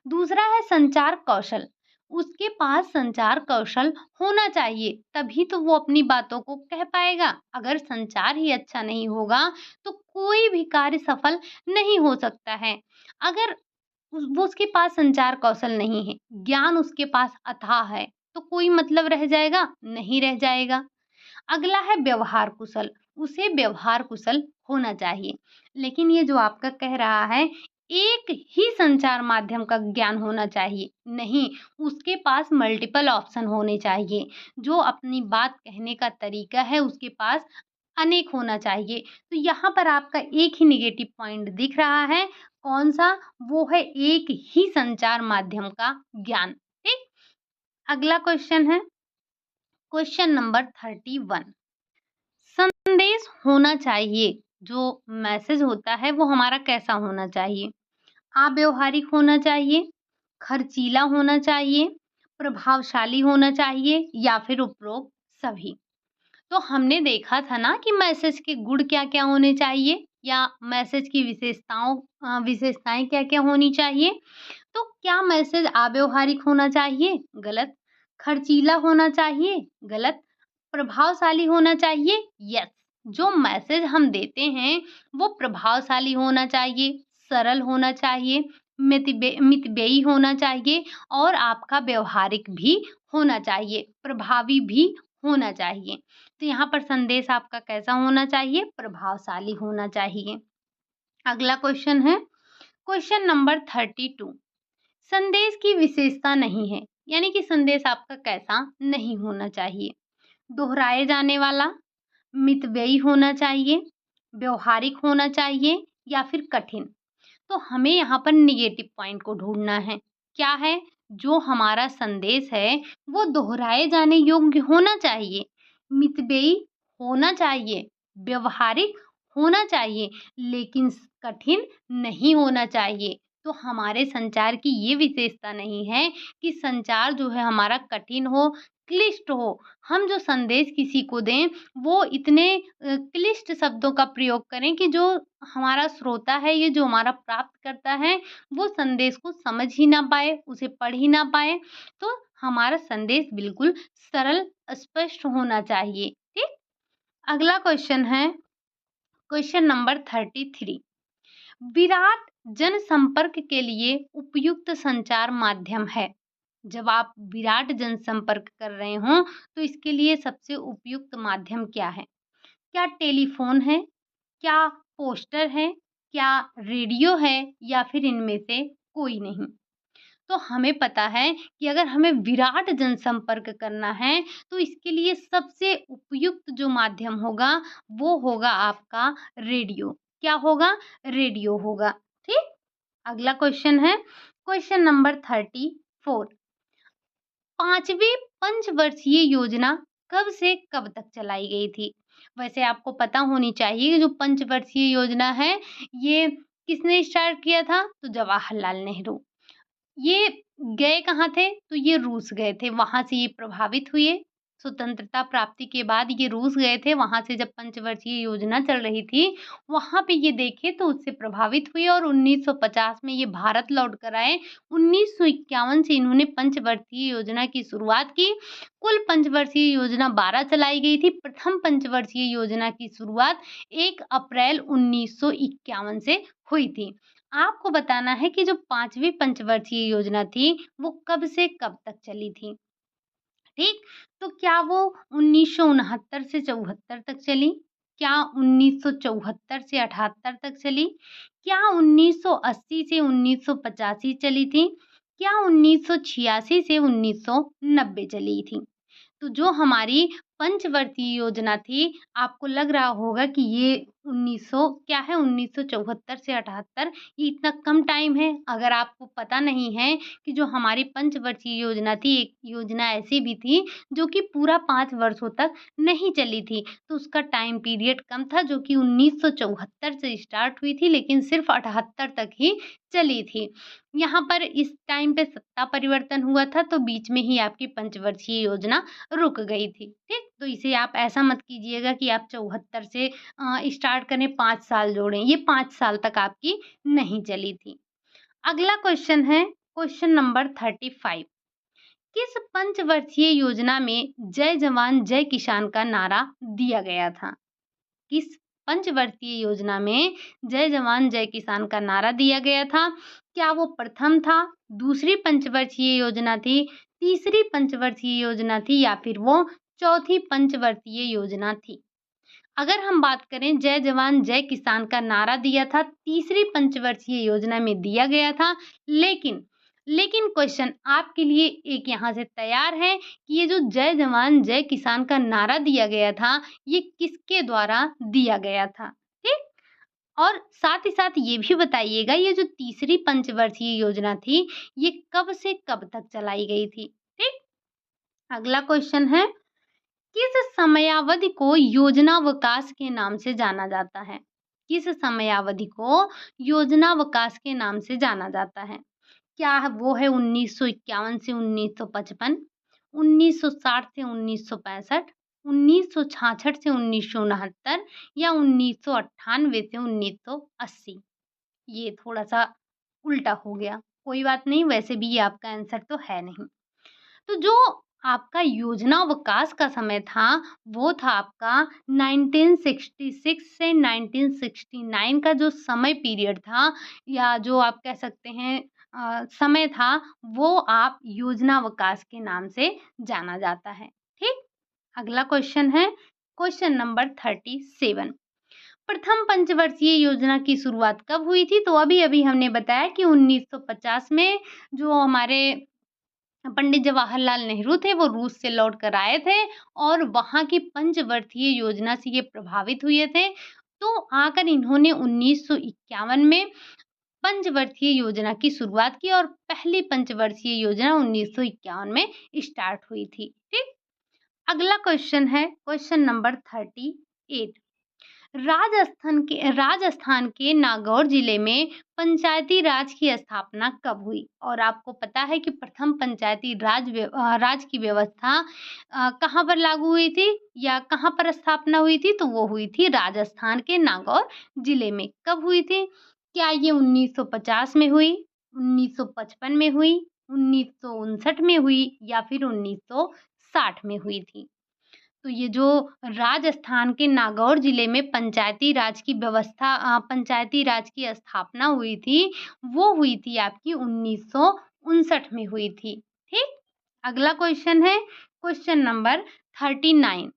दूसरा है संचार कौशल। उसके पास संचार कौशल होना चाहिए, तभी तो वो अपनी बातों को कह पाएगा। अगर संचार ही अच्छा नहीं होगा, तो कोई भी कार्य सफल नहीं हो सकता है। अगर वो उसके पास संचार कौशल नहीं है, ज्ञान उसके पास अथाह है, तो कोई मतलब रह जाएगा? नहीं रह जाएगा। अगला है व्यवहार कुशल, उसे व्यवहार कुशल होना चाहिए। लेकिन ये जो आपका कह रहा है एक ही संचार माध्यम का ज्ञान होना चाहिए, नहीं, उसके पास मल्टीपल ऑप्शन होने चाहिए। जो अपनी बात कहने का तरीका है उसके पास अनेक होना चाहिए। तो यहाँ पर आपका एक ही नेगेटिव पॉइंट दिख रहा है, कौन-सा? वो है एक ही संचार माध्यम का ज्ञान, ठीक? अगला क्वेश्चन है, क्वेश्चन नंबर 31। संदेश होना चाहिए, जो मैसेज होता है वो हमारा कैसा होना चाहिए? अव्यावहारिक होना चाहिए, खर्चीला होना चाहिए, प्रभावशाली होना चाहिए या फिर उपरोक्त सभी। तो हमने देखा था ना कि मैसेज के गुण क्या-क्या होने चाहिए या मैसेज की विशेषताएँ क्या-क्या होनी चाहिए। तो क्या मैसेज अव्यावहारिक होना चाहिए? गलत। खर्चीला होना चाहिए? गलत। प्रभावशाली होना चाहिए? यस। जो मैसेज हम देते हैं वो प्रभावशाली होना चाहिए, सरल होना चाहिए, मितव्ययी होना चाहिए और आपका व्यावहारिक भी होना चाहिए, प्रभावी भी होना चाहिए। तो यहाँ पर संदेश आपका कैसा होना चाहिए? प्रभावशाली होना चाहिए। अगला क्वेश्चन है, क्वेश्चन नंबर 32। संदेश की विशेषता नहीं है, यानी कि संदेश आपका कैसा नहीं होना चाहिए? दोहराए जाने वाला, मितव्ययी होना चाहिए, व्यावहारिक होना चाहिए या फिर कठिन। तो हमें यहाँ पर नेगेटिव पॉइंट को ढूँढना है। क्या है? जो हमारा संदेश है वो दोहराए जाने योग्य होना चाहिए, मितव्ययी होना चाहिए, व्यावहारिक होना चाहिए, लेकिन कठिन नहीं होना चाहिए। तो हमारे संचार की ये विशेषता नहीं है कि संचार जो है हमारा कठिन हो, क्लिष्ट हो। हम जो संदेश किसी को दें वो इतने क्लिष्ट शब्दों का प्रयोग करें कि जो हमारा श्रोता है, ये जो हमारा प्राप्तकर्ता है, वो संदेश को समझ ही ना पाए, उसे पढ़ ही ना पाए। तो हमारा संदेश बिल्कुल सरल, स्पष्ट होना चाहिए, ठीक? अगला क्वेश्चन है, क्वेश्चन नंबर 33। विराट जनसंपर्क के लिए उपयुक्त संचार माध्यम है। जब आप विराट जनसंपर्क कर रहे हों, तो इसके लिए सबसे उपयुक्त माध्यम क्या है? क्या टेलीफ़ोन है? क्या पोस्टर है? क्या रेडियो है या फिर इनमें से कोई नहीं? तो हमें पता है कि अगर हमें विराट जनसंपर्क करना है, तो इसके लिए सबसे उपयुक्त जो माध्यम होगा, वो होगा आपका रेडियो। क्या होगा? रेडियो होगा, ठीक? अगला क्वेश्चन है, क्वेश्चन नंबर 34। 5वीं पंचवर्षीय योजना कब से कब तक चलाई गई थी? वैसे आपको पता होनी चाहिए कि जो पंचवर्षीय योजना है, ये किसने स्टार्ट किया था? तो जवाहरलाल नेहरू। ये गए कहाँ थे? तो ये रूस गए थे, वहाँ से ये प्रभावित हुए। स्वतंत्रता प्राप्ति के बाद ये रूस गए थे, वहाँ से जब पंचवर्षीय योजना चल रही थी, वहाँ पे ये देखे तो उससे प्रभावित हुए और 1950 में ये भारत लौट कर आए। 1951 से इन्होंने पंचवर्षीय योजना की शुरुआत की। कुल पंचवर्षीय योजना 12 चलाई गई थी। प्रथम पंचवर्षीय योजना की शुरुआत 1 अप्रैल 1951 से हुई थी। आपको बताना है कि जो 5वीं पंचवर्षीय योजना थी, वो कब से कब तक चली थी, ठीक? तो क्या वो 1969 से 74 तक चली? क्या 1974 से 78 तक चली? क्या 1980 से 1985 चली थी? क्या 1986 से 1990 चली थी? तो जो हमारी पंचवर्षीय योजना थी, आपको लग रहा होगा कि ये 1900 क्या है 1974 से 78, ये इतना कम टाइम है। अगर आपको पता नहीं है कि जो हमारी पंचवर्षीय योजना थी, एक योजना ऐसी भी थी जो कि पूरा 5 वर्षों तक नहीं चली थी। तो उसका टाइम पीरियड कम था, जो कि 1974 से स्टार्ट हुई थी लेकिन सिर्फ़ 78 तक ही चली थी। यहाँ पर इस टाइम पे सत्ता परिवर्तन हुआ था, तो बीच में ही आपकी पंचवर्षीय योजना रुक गई थी, ठीक? तो इसे आप ऐसा मत कीजिएगा कि आप 74 से स्टार्ट करें, 5 साल जोड़ें, ये 5 साल तक आपकी नहीं चली थी। अगला क्वेश्चन है, क्वेश्चन नंबर 35। किस पंचवर्षीय योजना में जय जवान जय किसान का नारा दिया गया था? किस पंचवर्षीय योजना में जय जवान जय किसान का नारा दिया गया था? क्या वो प्रथम था, दूसरी पंचवर्षीय योजना थी, तीसरी पंचवर्षीय योजना थी या फिर वो चौथी पंचवर्षीय योजना थी? अगर हम बात करें जय जवान जय किसान का नारा दिया था, तीसरी पंचवर्षीय योजना में दिया गया था। लेकिन लेकिन क्वेश्चन आपके लिए एक यहाँ से तैयार है कि ये जो जय जवान जय किसान का नारा दिया गया था, ये किसके द्वारा दिया गया था? ठीक? और साथ ही साथ ये भी बताइएगा ये जो तीसरी पंचवर्षीय योजना थी, ये कब से कब तक चलाई गई थी? ठीक? अगला क्वेश्चन है, किस समयावधि को योजनावकाश के नाम से जाना जाता है? किस समयावधि को योजनावकाश के नाम से जाना जाता है? क्या वो है 1951 से 1955, 1960 से 1965, 1966 से 1969 या 1998 से 1980? ये थोड़ा-सा उल्टा हो गया। कोई बात नहीं, वैसे भी ये आपका आंसर तो है नहीं। तो जो आपका योजनावकाश का समय था, वो था आपका 1966 से 1969 का जो समय पीरियड था या जो आप कह सकते हैं समय था, वो आप योजनावकाश के नाम से जाना जाता है। ठीक? अगला क्वेश्चन है, क्वेश्चन नंबर 37। प्रथम पंचवर्षीय योजना की शुरुआत कब हुई थी? तो अभी-अभी हमने बताया कि 1950 में जो हमारे पंडित जवाहरलाल नेहरू थे, वो रूस से लौट कर आए थे और वहाँ की पंचवर्षीय योजना से ये प्रभावित हुए थे। तो आकर इन्होंने 1951 में पंचवर्षीय योजना की शुरुआत की और पहली पंचवर्षीय योजना 1951 में स्टार्ट हुई थी। ठीक? अगला क्वेश्चन है क्वेश्चन नंबर 38। राजस्थान के नागौर जिले में पंचायती राज की स्थापना कब हुई? और आपको पता है कि प्रथम पंचायती राज की व्यवस्था कहाँ पर लागू हुई थी या कहाँ पर स्थापना हुई थी? तो वो हुई थी राजस्थान के नागौर जिले में। कब हुई थी? क्या ये 1950 में हुई, 1955 में हुई, 1959 में हुई या फिर 1960 में हुई थी? तो ये जो राजस्थान के नागौर जिले में पंचायती राज की स्थापना हुई थी, वो हुई थी आपकी 1959 में हुई थी। ठीक? अगला क्वेश्चन है क्वेश्चन नंबर 39।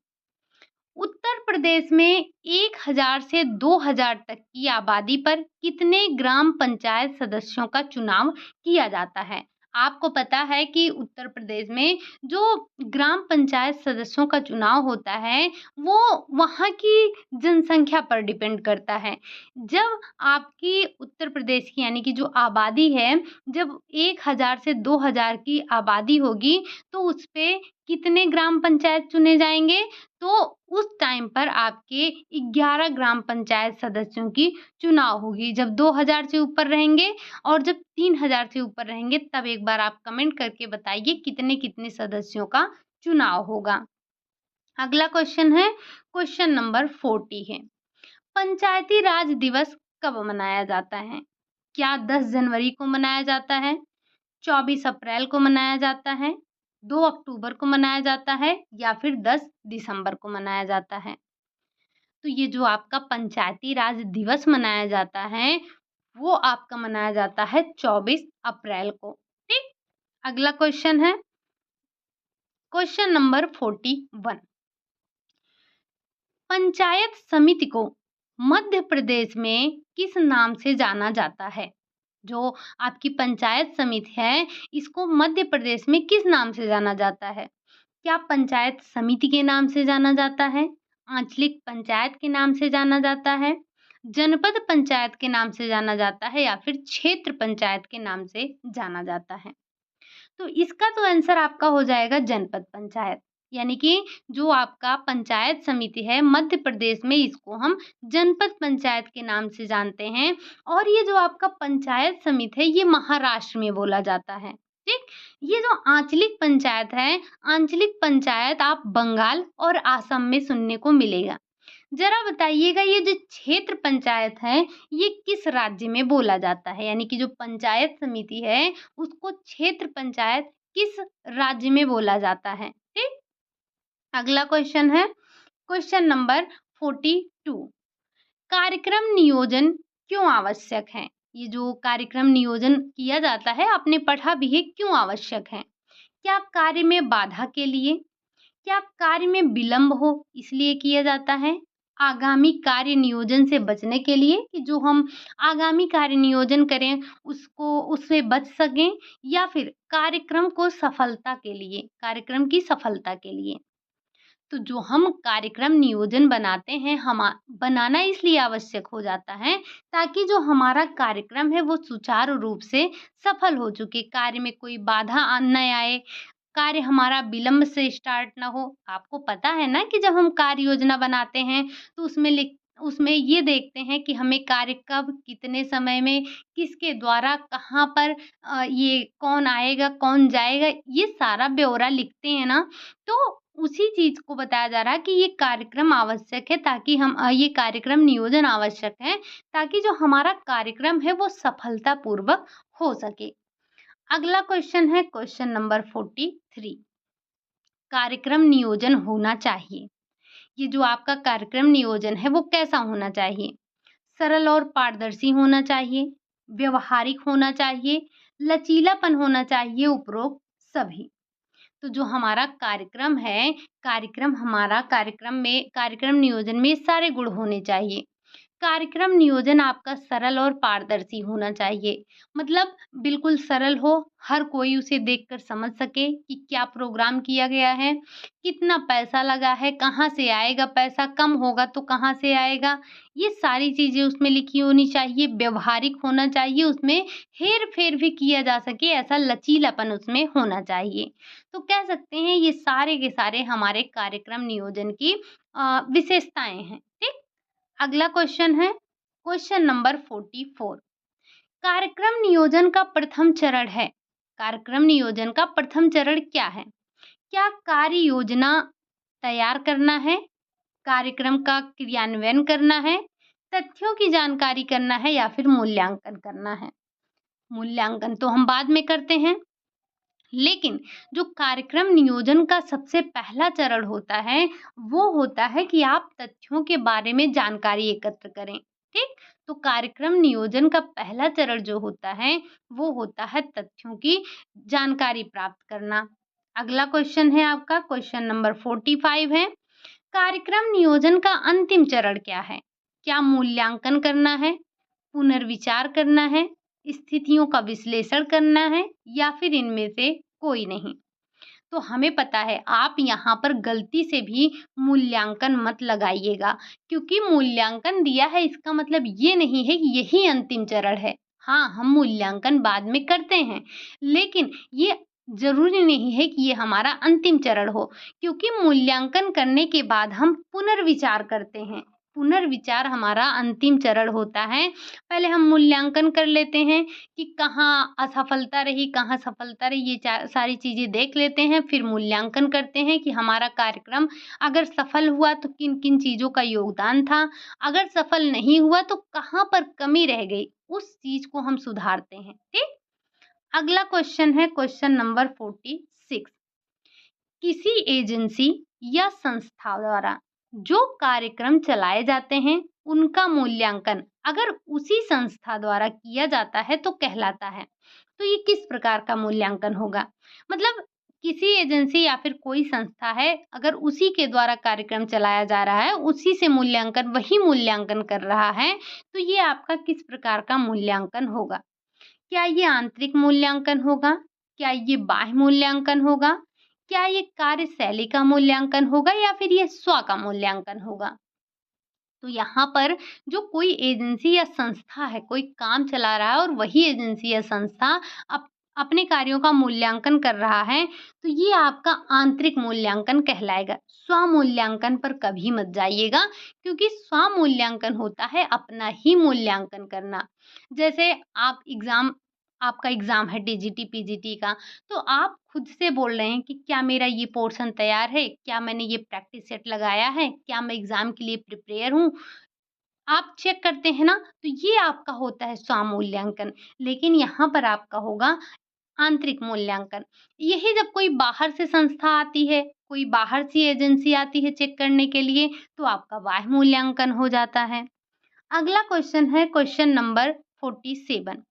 उत्तर प्रदेश में 1000 से 2000 तक की आबादी पर कितने ग्राम पंचायत सदस्यों का चुनाव किया जाता है? आपको पता है कि उत्तर प्रदेश में जो ग्राम पंचायत सदस्यों का चुनाव होता है, वो वहाँ की जनसंख्या पर डिपेंड करता है। जब आपकी उत्तर प्रदेश की यानी कि जो आबादी है, जब 1000 से 2000 की आबादी होगी, तो उस पे कितने ग्राम पंचायत चुने जाएँगे? तो उस टाइम पर आपके 11 ग्राम पंचायत सदस्यों की चुनाव होगी। जब 2000 से ऊपर रहेंगे और जब 3000 से ऊपर रहेंगे, तब एक बार आप कमेंट करके बताइए कितने-कितने सदस्यों का चुनाव होगा। अगला क्वेश्चन है क्वेश्चन नंबर 40 है। पंचायती राज दिवस कब मनाया जाता है? क्या 10 जनवरी को मनाया जाता है? 24 अप्रैल को मनाया जाता है, 2 अक्टूबर को मनाया जाता है या फिर 10 दिसंबर को मनाया जाता है? तो ये जो आपका पंचायती राज दिवस मनाया जाता है, वो आपका मनाया जाता है 24 अप्रैल को। ठीक? अगला क्वेश्चन है क्वेश्चन नंबर 41। पंचायत समिति को मध्य प्रदेश में किस नाम से जाना जाता है? जो आपकी पंचायत समिति है, इसको मध्य प्रदेश में किस नाम से जाना जाता है? क्या पंचायत समिति के नाम से जाना जाता है? आंचलिक पंचायत के नाम से जाना जाता है? जनपद पंचायत के नाम से जाना जाता है या फिर क्षेत्र पंचायत के नाम से जाना जाता है? तो इसका तो आंसर आपका हो जाएगा जनपद पंचायत। यानी कि जो आपका पंचायत समिति है मध्य प्रदेश में, इसको हम जनपद पंचायत के नाम से जानते हैं और ये जो आपका पंचायत समिति है, ये महाराष्ट्र में बोला जाता है। ठीक? ये जो आंचलिक पंचायत है, आंचलिक पंचायत आप बंगाल और असम में सुनने को मिलेगा। ज़रा बताइएगा ये जो क्षेत्र पंचायत है, ये किस राज्य में बोला जाता है? यानी कि जो पंचायत समिति है, उसको क्षेत्र पंचायत किस राज्य में बोला जाता है? ठीक? अगला क्वेश्चन है क्वेश्चन नंबर 42। कार्यक्रम नियोजन क्यों आवश्यक है? ये जो कार्यक्रम नियोजन किया जाता है, आपने पढ़ा भी है, क्यों आवश्यक है? क्या कार्य में बाधा के लिए? क्या कार्य में विलंब हो इसलिए किया जाता है? आगामी कार्य नियोजन से बचने के लिए कि जो हम आगामी कार्य नियोजन करें उसको उससे बच सकें, या फिर कार्यक्रम की सफलता के लिए। तो जो हम कार्यक्रम नियोजन बनाते हैं, बनाना इसलिए आवश्यक हो जाता है ताकि जो हमारा कार्यक्रम है वो सुचारू रूप से सफल हो चुके, कार्य में कोई बाधा न आए, कार्य हमारा विलंब से स्टार्ट ना हो। आपको पता है ना कि जब हम कार्य योजना बनाते हैं तो उसमें ये देखते हैं कि हमें कार्य कब, कितने समय में, किसके द्वारा, कहाँ पर, ये कौन आएगा, कौन जाएगा, ये सारा ब्यौरा लिखते हैं ना। तो उसी चीज़ को बताया जा रहा है कि ये कार्यक्रम आवश्यक है ताकि ये कार्यक्रम नियोजन आवश्यक है ताकि जो हमारा कार्यक्रम है वो सफलतापूर्वक हो सके। अगला क्वेश्चन है क्वेश्चन नंबर 43। कार्यक्रम नियोजन होना चाहिए। ये जो आपका कार्यक्रम नियोजन है वो कैसा होना चाहिए? सरल और पारदर्शी होना चाहिए, व्यवहारिक होना चाहिए, लचीलापन होना चाहिए, उपरोक्त सभी। तो जो हमारा कार्यक्रम है, कार्यक्रम नियोजन में ये सारे गुण होने चाहिए। कार्यक्रम नियोजन आपका सरल और पारदर्शी होना चाहिए। मतलब बिल्कुल सरल हो, हर कोई उसे देखकर समझ सके कि क्या प्रोग्राम किया गया है, कितना पैसा लगा है, कहाँ से आएगा पैसा, कम होगा तो कहाँ से आएगा, ये सारी चीज़ें उसमें लिखी होनी चाहिए। व्यवहारिक होना चाहिए, उसमें हेर-फेर भी किया जा सके, ऐसा लचीलापन उसमें होना चाहिए। तो कह सकते हैं ये सारे के सारे हमारे कार्यक्रम नियोजन की विशेषताएँ हैं। ठीक? अगला क्वेश्चन है क्वेश्चन नंबर 44। कार्यक्रम नियोजन का प्रथम चरण है। कार्यक्रम नियोजन का प्रथम चरण क्या है? क्या कार्य योजना तैयार करना है, कार्यक्रम का क्रियान्वयन करना है, तथ्यों की जानकारी करना है, या फिर मूल्यांकन करना है? मूल्यांकन तो हम बाद में करते हैं, लेकिन जो कार्यक्रम नियोजन का सबसे पहला चरण होता है, वो होता है कि आप तथ्यों के बारे में जानकारी एकत्र करें। ठीक? तो कार्यक्रम नियोजन का पहला चरण जो होता है, वो होता है तथ्यों की जानकारी प्राप्त करना। अगला क्वेश्चन है आपका क्वेश्चन नंबर 45 है। कार्यक्रम नियोजन का अंतिम चरण क्या है? क्या मूल्यांकन करना है, पुनर्विचार करना है, स्थितियों का विश्लेषण करना है, या फिर इनमें से कोई नहीं? तो हमें पता है आप यहाँ पर गलती से भी मूल्यांकन मत लगाइएगा, क्योंकि मूल्यांकन दिया है इसका मतलब ये नहीं है कि यही अंतिम चरण है। हाँ, हम मूल्यांकन बाद में करते हैं, लेकिन ये ज़रूरी नहीं है कि ये हमारा अंतिम चरण हो, क्योंकि मूल्यांकन करने के बाद हम पुनर्विचार करते हैं। पुनर्विचार हमारा अंतिम चरण होता है। पहले हम मूल्यांकन कर लेते हैं कि कहाँ असफलता रही, कहाँ सफलता रही, ये सारी चीज़ें देख लेते हैं। फिर मूल्यांकन करते हैं कि हमारा कार्यक्रम अगर सफल हुआ तो किन किन चीज़ों का योगदान था, अगर सफल नहीं हुआ तो कहाँ पर कमी रह गई, उस चीज़ को हम सुधारते हैं। ठीक? अगला क्वेश्चन है क्वेश्चन नंबर 46। किसी एजेंसी या संस्था द्वारा जो कार्यक्रम चलाए जाते हैं उनका मूल्यांकन अगर उसी संस्था द्वारा किया जाता है तो कहलाता है। तो ये किस प्रकार का मूल्यांकन होगा? मतलब किसी एजेंसी या फिर कोई संस्था है, अगर उसी के द्वारा कार्यक्रम चलाया जा रहा है, उसी से मूल्यांकन, वही मूल्यांकन कर रहा है, तो ये आपका किस प्रकार का मूल्यांकन होगा? क्या ये आंतरिक मूल्यांकन होगा? क्या ये बाह्य मूल्यांकन होगा? क्या ये कार्यशैली का मूल्यांकन होगा, या फिर ये स्व का मूल्यांकन होगा? तो यहाँ पर जो कोई एजेंसी या संस्था है, कोई काम चला रहा है और वही एजेंसी या संस्था अपने कार्यों का मूल्यांकन कर रहा है, तो ये आपका आंतरिक मूल्यांकन कहलाएगा। स्व मूल्यांकन पर कभी मत जाइएगा, क्योंकि स्व मूल्यांकन होता है अपना ही मूल्यांकन करना। जैसे आपका एग्ज़ाम है टीजीटी, पीजीटी का, तो आप खुद से बोल रहे हैं कि क्या मेरा ये पोर्शन तैयार है? क्या मैंने ये प्रैक्टिस सेट लगाया है? क्या मैं एग्ज़ाम के लिए प्रिपेयर हूँ? आप चेक करते हैं ना, तो ये आपका होता है स्वमूल्यांकन। लेकिन यहाँ पर आपका होगा आंतरिक मूल्यांकन। यही जब कोई बाहर से संस्था आती है, कोई बाहर से एजेंसी आती है चेक करने के लिए, तो आपका बाह्य मूल्यांकन हो जाता है। अगला क्वेश्चन है question number 47।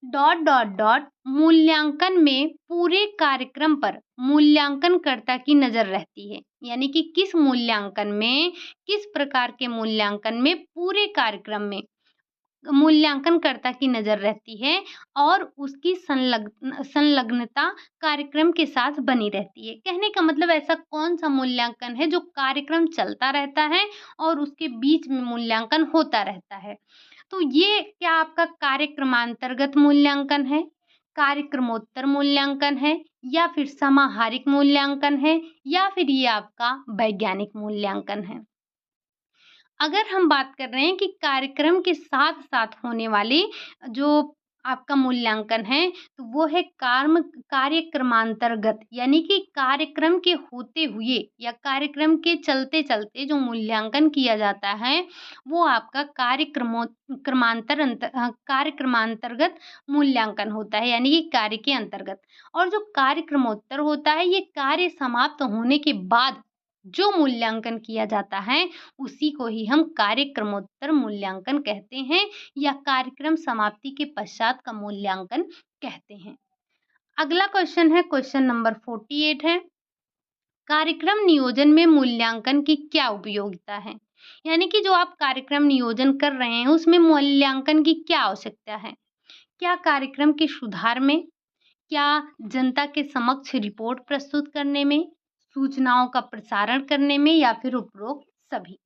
Dot dot dot मूल्यांकन में पूरे कार्यक्रम पर मूल्यांकनकर्ता की नज़र रहती है। यानी कि किस मूल्यांकन में, किस प्रकार के मूल्यांकन में पूरे कार्यक्रम में मूल्यांकनकर्ता की नज़र रहती है और उसकी संलग्नता कार्यक्रम के साथ बनी रहती है। कहने का मतलब ऐसा कौन-सा मूल्यांकन है जो कार्यक्रम चलता रहता है और उसके बीच में मूल्यांकन होता रहता है। तो ये क्या आपका कार्यक्रमांतर्गत मूल्यांकन है, कार्यक्रमोत्तर मूल्यांकन है या फिर समाहारिक मूल्यांकन है या फिर ये आपका वैज्ञानिक मूल्यांकन है? अगर हम बात कर रहे हैं कि कार्यक्रम के साथ-साथ होने वाली जो आपका मूल्यांकन है, तो वो है कार्यक्रमांतर्गत यानी कि कार्यक्रम के होते हुए या कार्यक्रम के चलते-चलते जो मूल्यांकन किया जाता है, वो आपका कार्यक्रमांतर्गत मूल्यांकन होता है यानी कि कार्य के अंतर्गत। और जो कार्यक्रमोत्तर होता है, ये कार्य समाप्त होने के बाद जो मूल्यांकन किया जाता है, उसी को ही हम कार्यक्रमोत्तर मूल्यांकन कहते हैं या कार्यक्रम समाप्ति के पश्चात का मूल्यांकन कहते हैं। अगला क्वेश्चन है, क्वेश्चन नंबर 48 है, कार्यक्रम नियोजन में मूल्यांकन की क्या उपयोगिता है? यानी कि जो आप कार्यक्रम नियोजन कर रहे हैं, उसमें मूल्यांकन की क्या आवश्यकता है? क्या कार्यक्रम के सुधार में, क्या जनता के समक्ष रिपोर्ट प्रस्तुत करने में, सूचनाओं का प्रसारण करने में या फिर उपरोक्त सभी?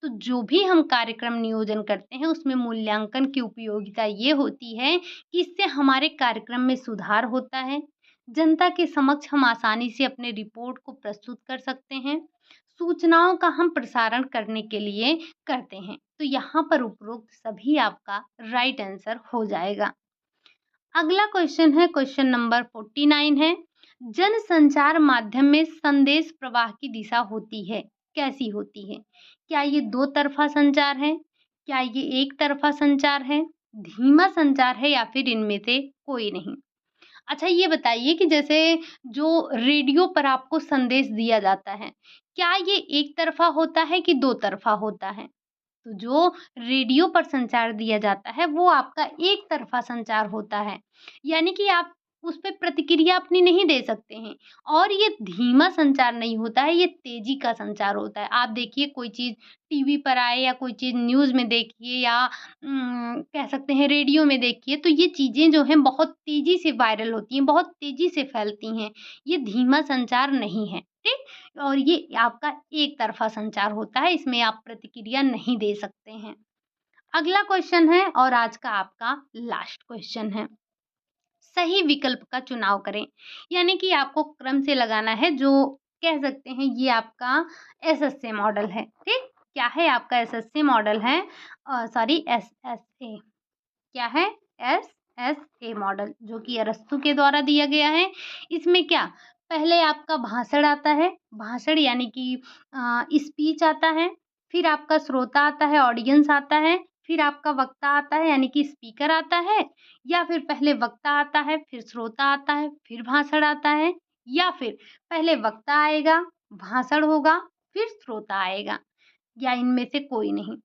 तो जो भी हम कार्यक्रम नियोजन करते हैं उसमें मूल्यांकन की उपयोगिता ये होती है कि इससे हमारे कार्यक्रम में सुधार होता है, जनता के समक्ष हम आसानी से अपने रिपोर्ट को प्रस्तुत कर सकते हैं, सूचनाओं का हम प्रसारण करने के लिए करते हैं। तो यहाँ पर उपरोक्त सभी आपका राइट आंसर हो जाएगा। अगला क्वेश्चन है, क्वेश्चन नंबर 49 है, जनसंचार माध्यम में संदेश प्रवाह की दिशा होती है, कैसी होती है? क्या ये दो तरफा संचार है? क्या ये एक तरफा संचार है? धीमा संचार है या फिर इनमें से कोई नहीं? अच्छा ये बताइए कि जैसे जो रेडियो पर आपको संदेश दिया जाता है, क्या ये एक तरफा होता है कि दो तरफा होता है? तो जो रेडियो पर संचार दिया जाता है वो आपका एक तरफ़ा संचार होता है। यानी कि आप उस पे प्रतिक्रिया अपनी नहीं दे सकते हैं और ये धीमा संचार नहीं होता है, ये तेज़ी का संचार होता है। आप देखिए कोई चीज़ टीवी पर आए या कोई चीज़ न्यूज़ में देखिए या कह सकते हैं रेडियो में देखिए तो ये चीज़ें जो हैं बहुत तेज़ी से वायरल होती हैं, बहुत तेज़ी से फैलती हैं। ये धीमा संचार नहीं है, ठीक? और ये आपका एक तरफ़ा संचार होता है, इसमें आप प्रतिक्रिया नहीं दे सकते हैं। अगला क्वेश्चन है और आज का आपका लास्ट क्वेश्चन है। सही विकल्प का चुनाव करें, यानी कि आपको क्रम से लगाना है जो कह सकते हैं ये आपका एसएसए मॉडल है, ठीक? क्या है आपका एसएसए मॉडल है सॉरी एसएसए क्या है? एसएसए मॉडल जो कि अरस्तू के द्वारा दिया गया है। इसमें क्या पहले आपका भाषण आता है, भाषण यानी कि स्पीच आता है, फिर आपका श्रोता आता है, ऑडियंस आता है, फिर आपका वक्ता आता है यानी कि स्पीकर आता है या फिर पहले वक्ता आता है, फिर श्रोता आता है, फिर भाषण आता है या फिर पहले वक्ता आएगा, भाषण होगा, फिर श्रोता आएगा या इनमें से कोई नहीं।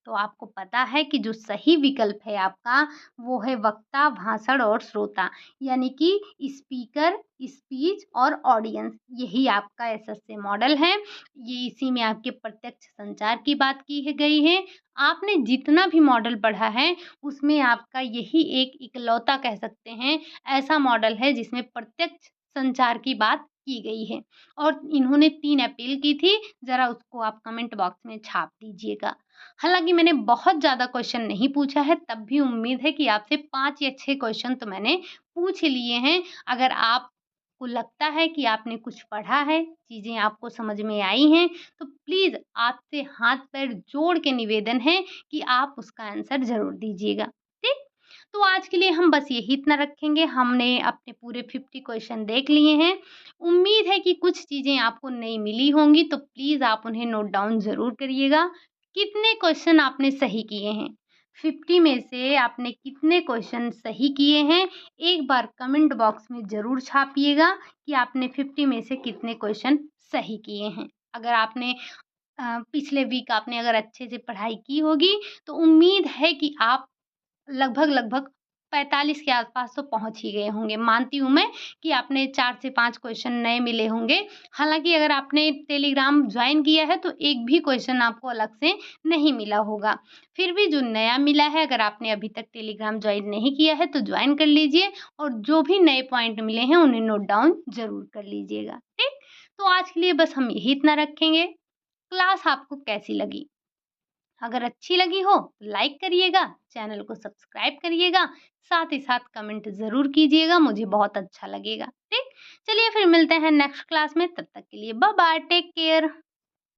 तो आपको पता है कि जो सही विकल्प है आपका वो है वक्ता, भाषण और श्रोता यानी कि स्पीकर, स्पीच और ऑडियंस यही आपका एसएसए मॉडल है। ये इसी में आपके प्रत्यक्ष संचार की बात की है गई है। आपने जितना भी मॉडल पढ़ा है उसमें आपका यही एक इकलौता कह सकते हैं ऐसा मॉडल है जिसमें प्रत्यक्ष संचार की बात की गई है और इन्होंने 3 अपील की थी, ज़रा उसको आप कमेंट बॉक्स में छाप दीजिएगा। हालाँकि मैंने बहुत ज़्यादा क्वेश्चन नहीं पूछा है, तब भी उम्मीद है कि आपसे 5 या 6 क्वेश्चन तो मैंने पूछ लिए हैं। अगर आपको लगता है कि आपने कुछ पढ़ा है, चीज़ें आपको समझ में आई हैं, तो प्लीज़ आपसे हाथ-पैर जोड़ के निवेदन है कि आप उसका आंसर ज़रूर दीजिएगा। ठीक? तो आज के लिए हम बस यही इतना रखेंगे। हमने अपने पूरे 50 क्वेश्चन देख लिए हैं। उम्मीद है कि कुछ चीज़ें आपको नई मिली होंगी, तो प्लीज़ आप उन्हें नोट डाउन ज़रूर करिएगा। कितने क्वेश्चन आपने सही किए हैं? 50 में से आपने कितने क्वेश्चन सही किए हैं? एक बार कमेंट बॉक्स में ज़रूर छापिएगा कि आपने 50 में से कितने क्वेश्चन सही किए हैं। अगर आपने पिछले वीक आपने अगर अच्छे से पढ़ाई की होगी, तो उम्मीद है कि आप लगभग-लगभग 45 के आसपास तो पहुँच ही गए होंगे। मानती हूँ मैं कि आपने 4 से 5 क्वेश्चन नए मिले होंगे। हालाँकि अगर आपने टेलीग्राम जॉइन किया है तो एक भी क्वेश्चन आपको अलग से नहीं मिला होगा। फिर भी जो नया मिला है, अगर आपने अभी तक टेलीग्राम जॉइन नहीं किया है तो जॉइन कर लीजिए और जो भी नए पॉइंट मिले हैं उन्हें नोट डाउन ज़रूर कर लीजिएगा। ठीक? तो आज के लिए बस हम यही इतना रखेंगे। क्लास आपको कैसी लगी? अगर अच्छी लगी हो तो लाइक करिएगा, चैनल को सब्सक्राइब करिएगा, साथ ही साथ कमेंट ज़रूर कीजिएगा, मुझे बहुत अच्छा लगेगा। ठीक? चलिए फिर मिलते हैं नेक्स्ट क्लास में, तब तक के लिए बाय बाय, टेक केयर।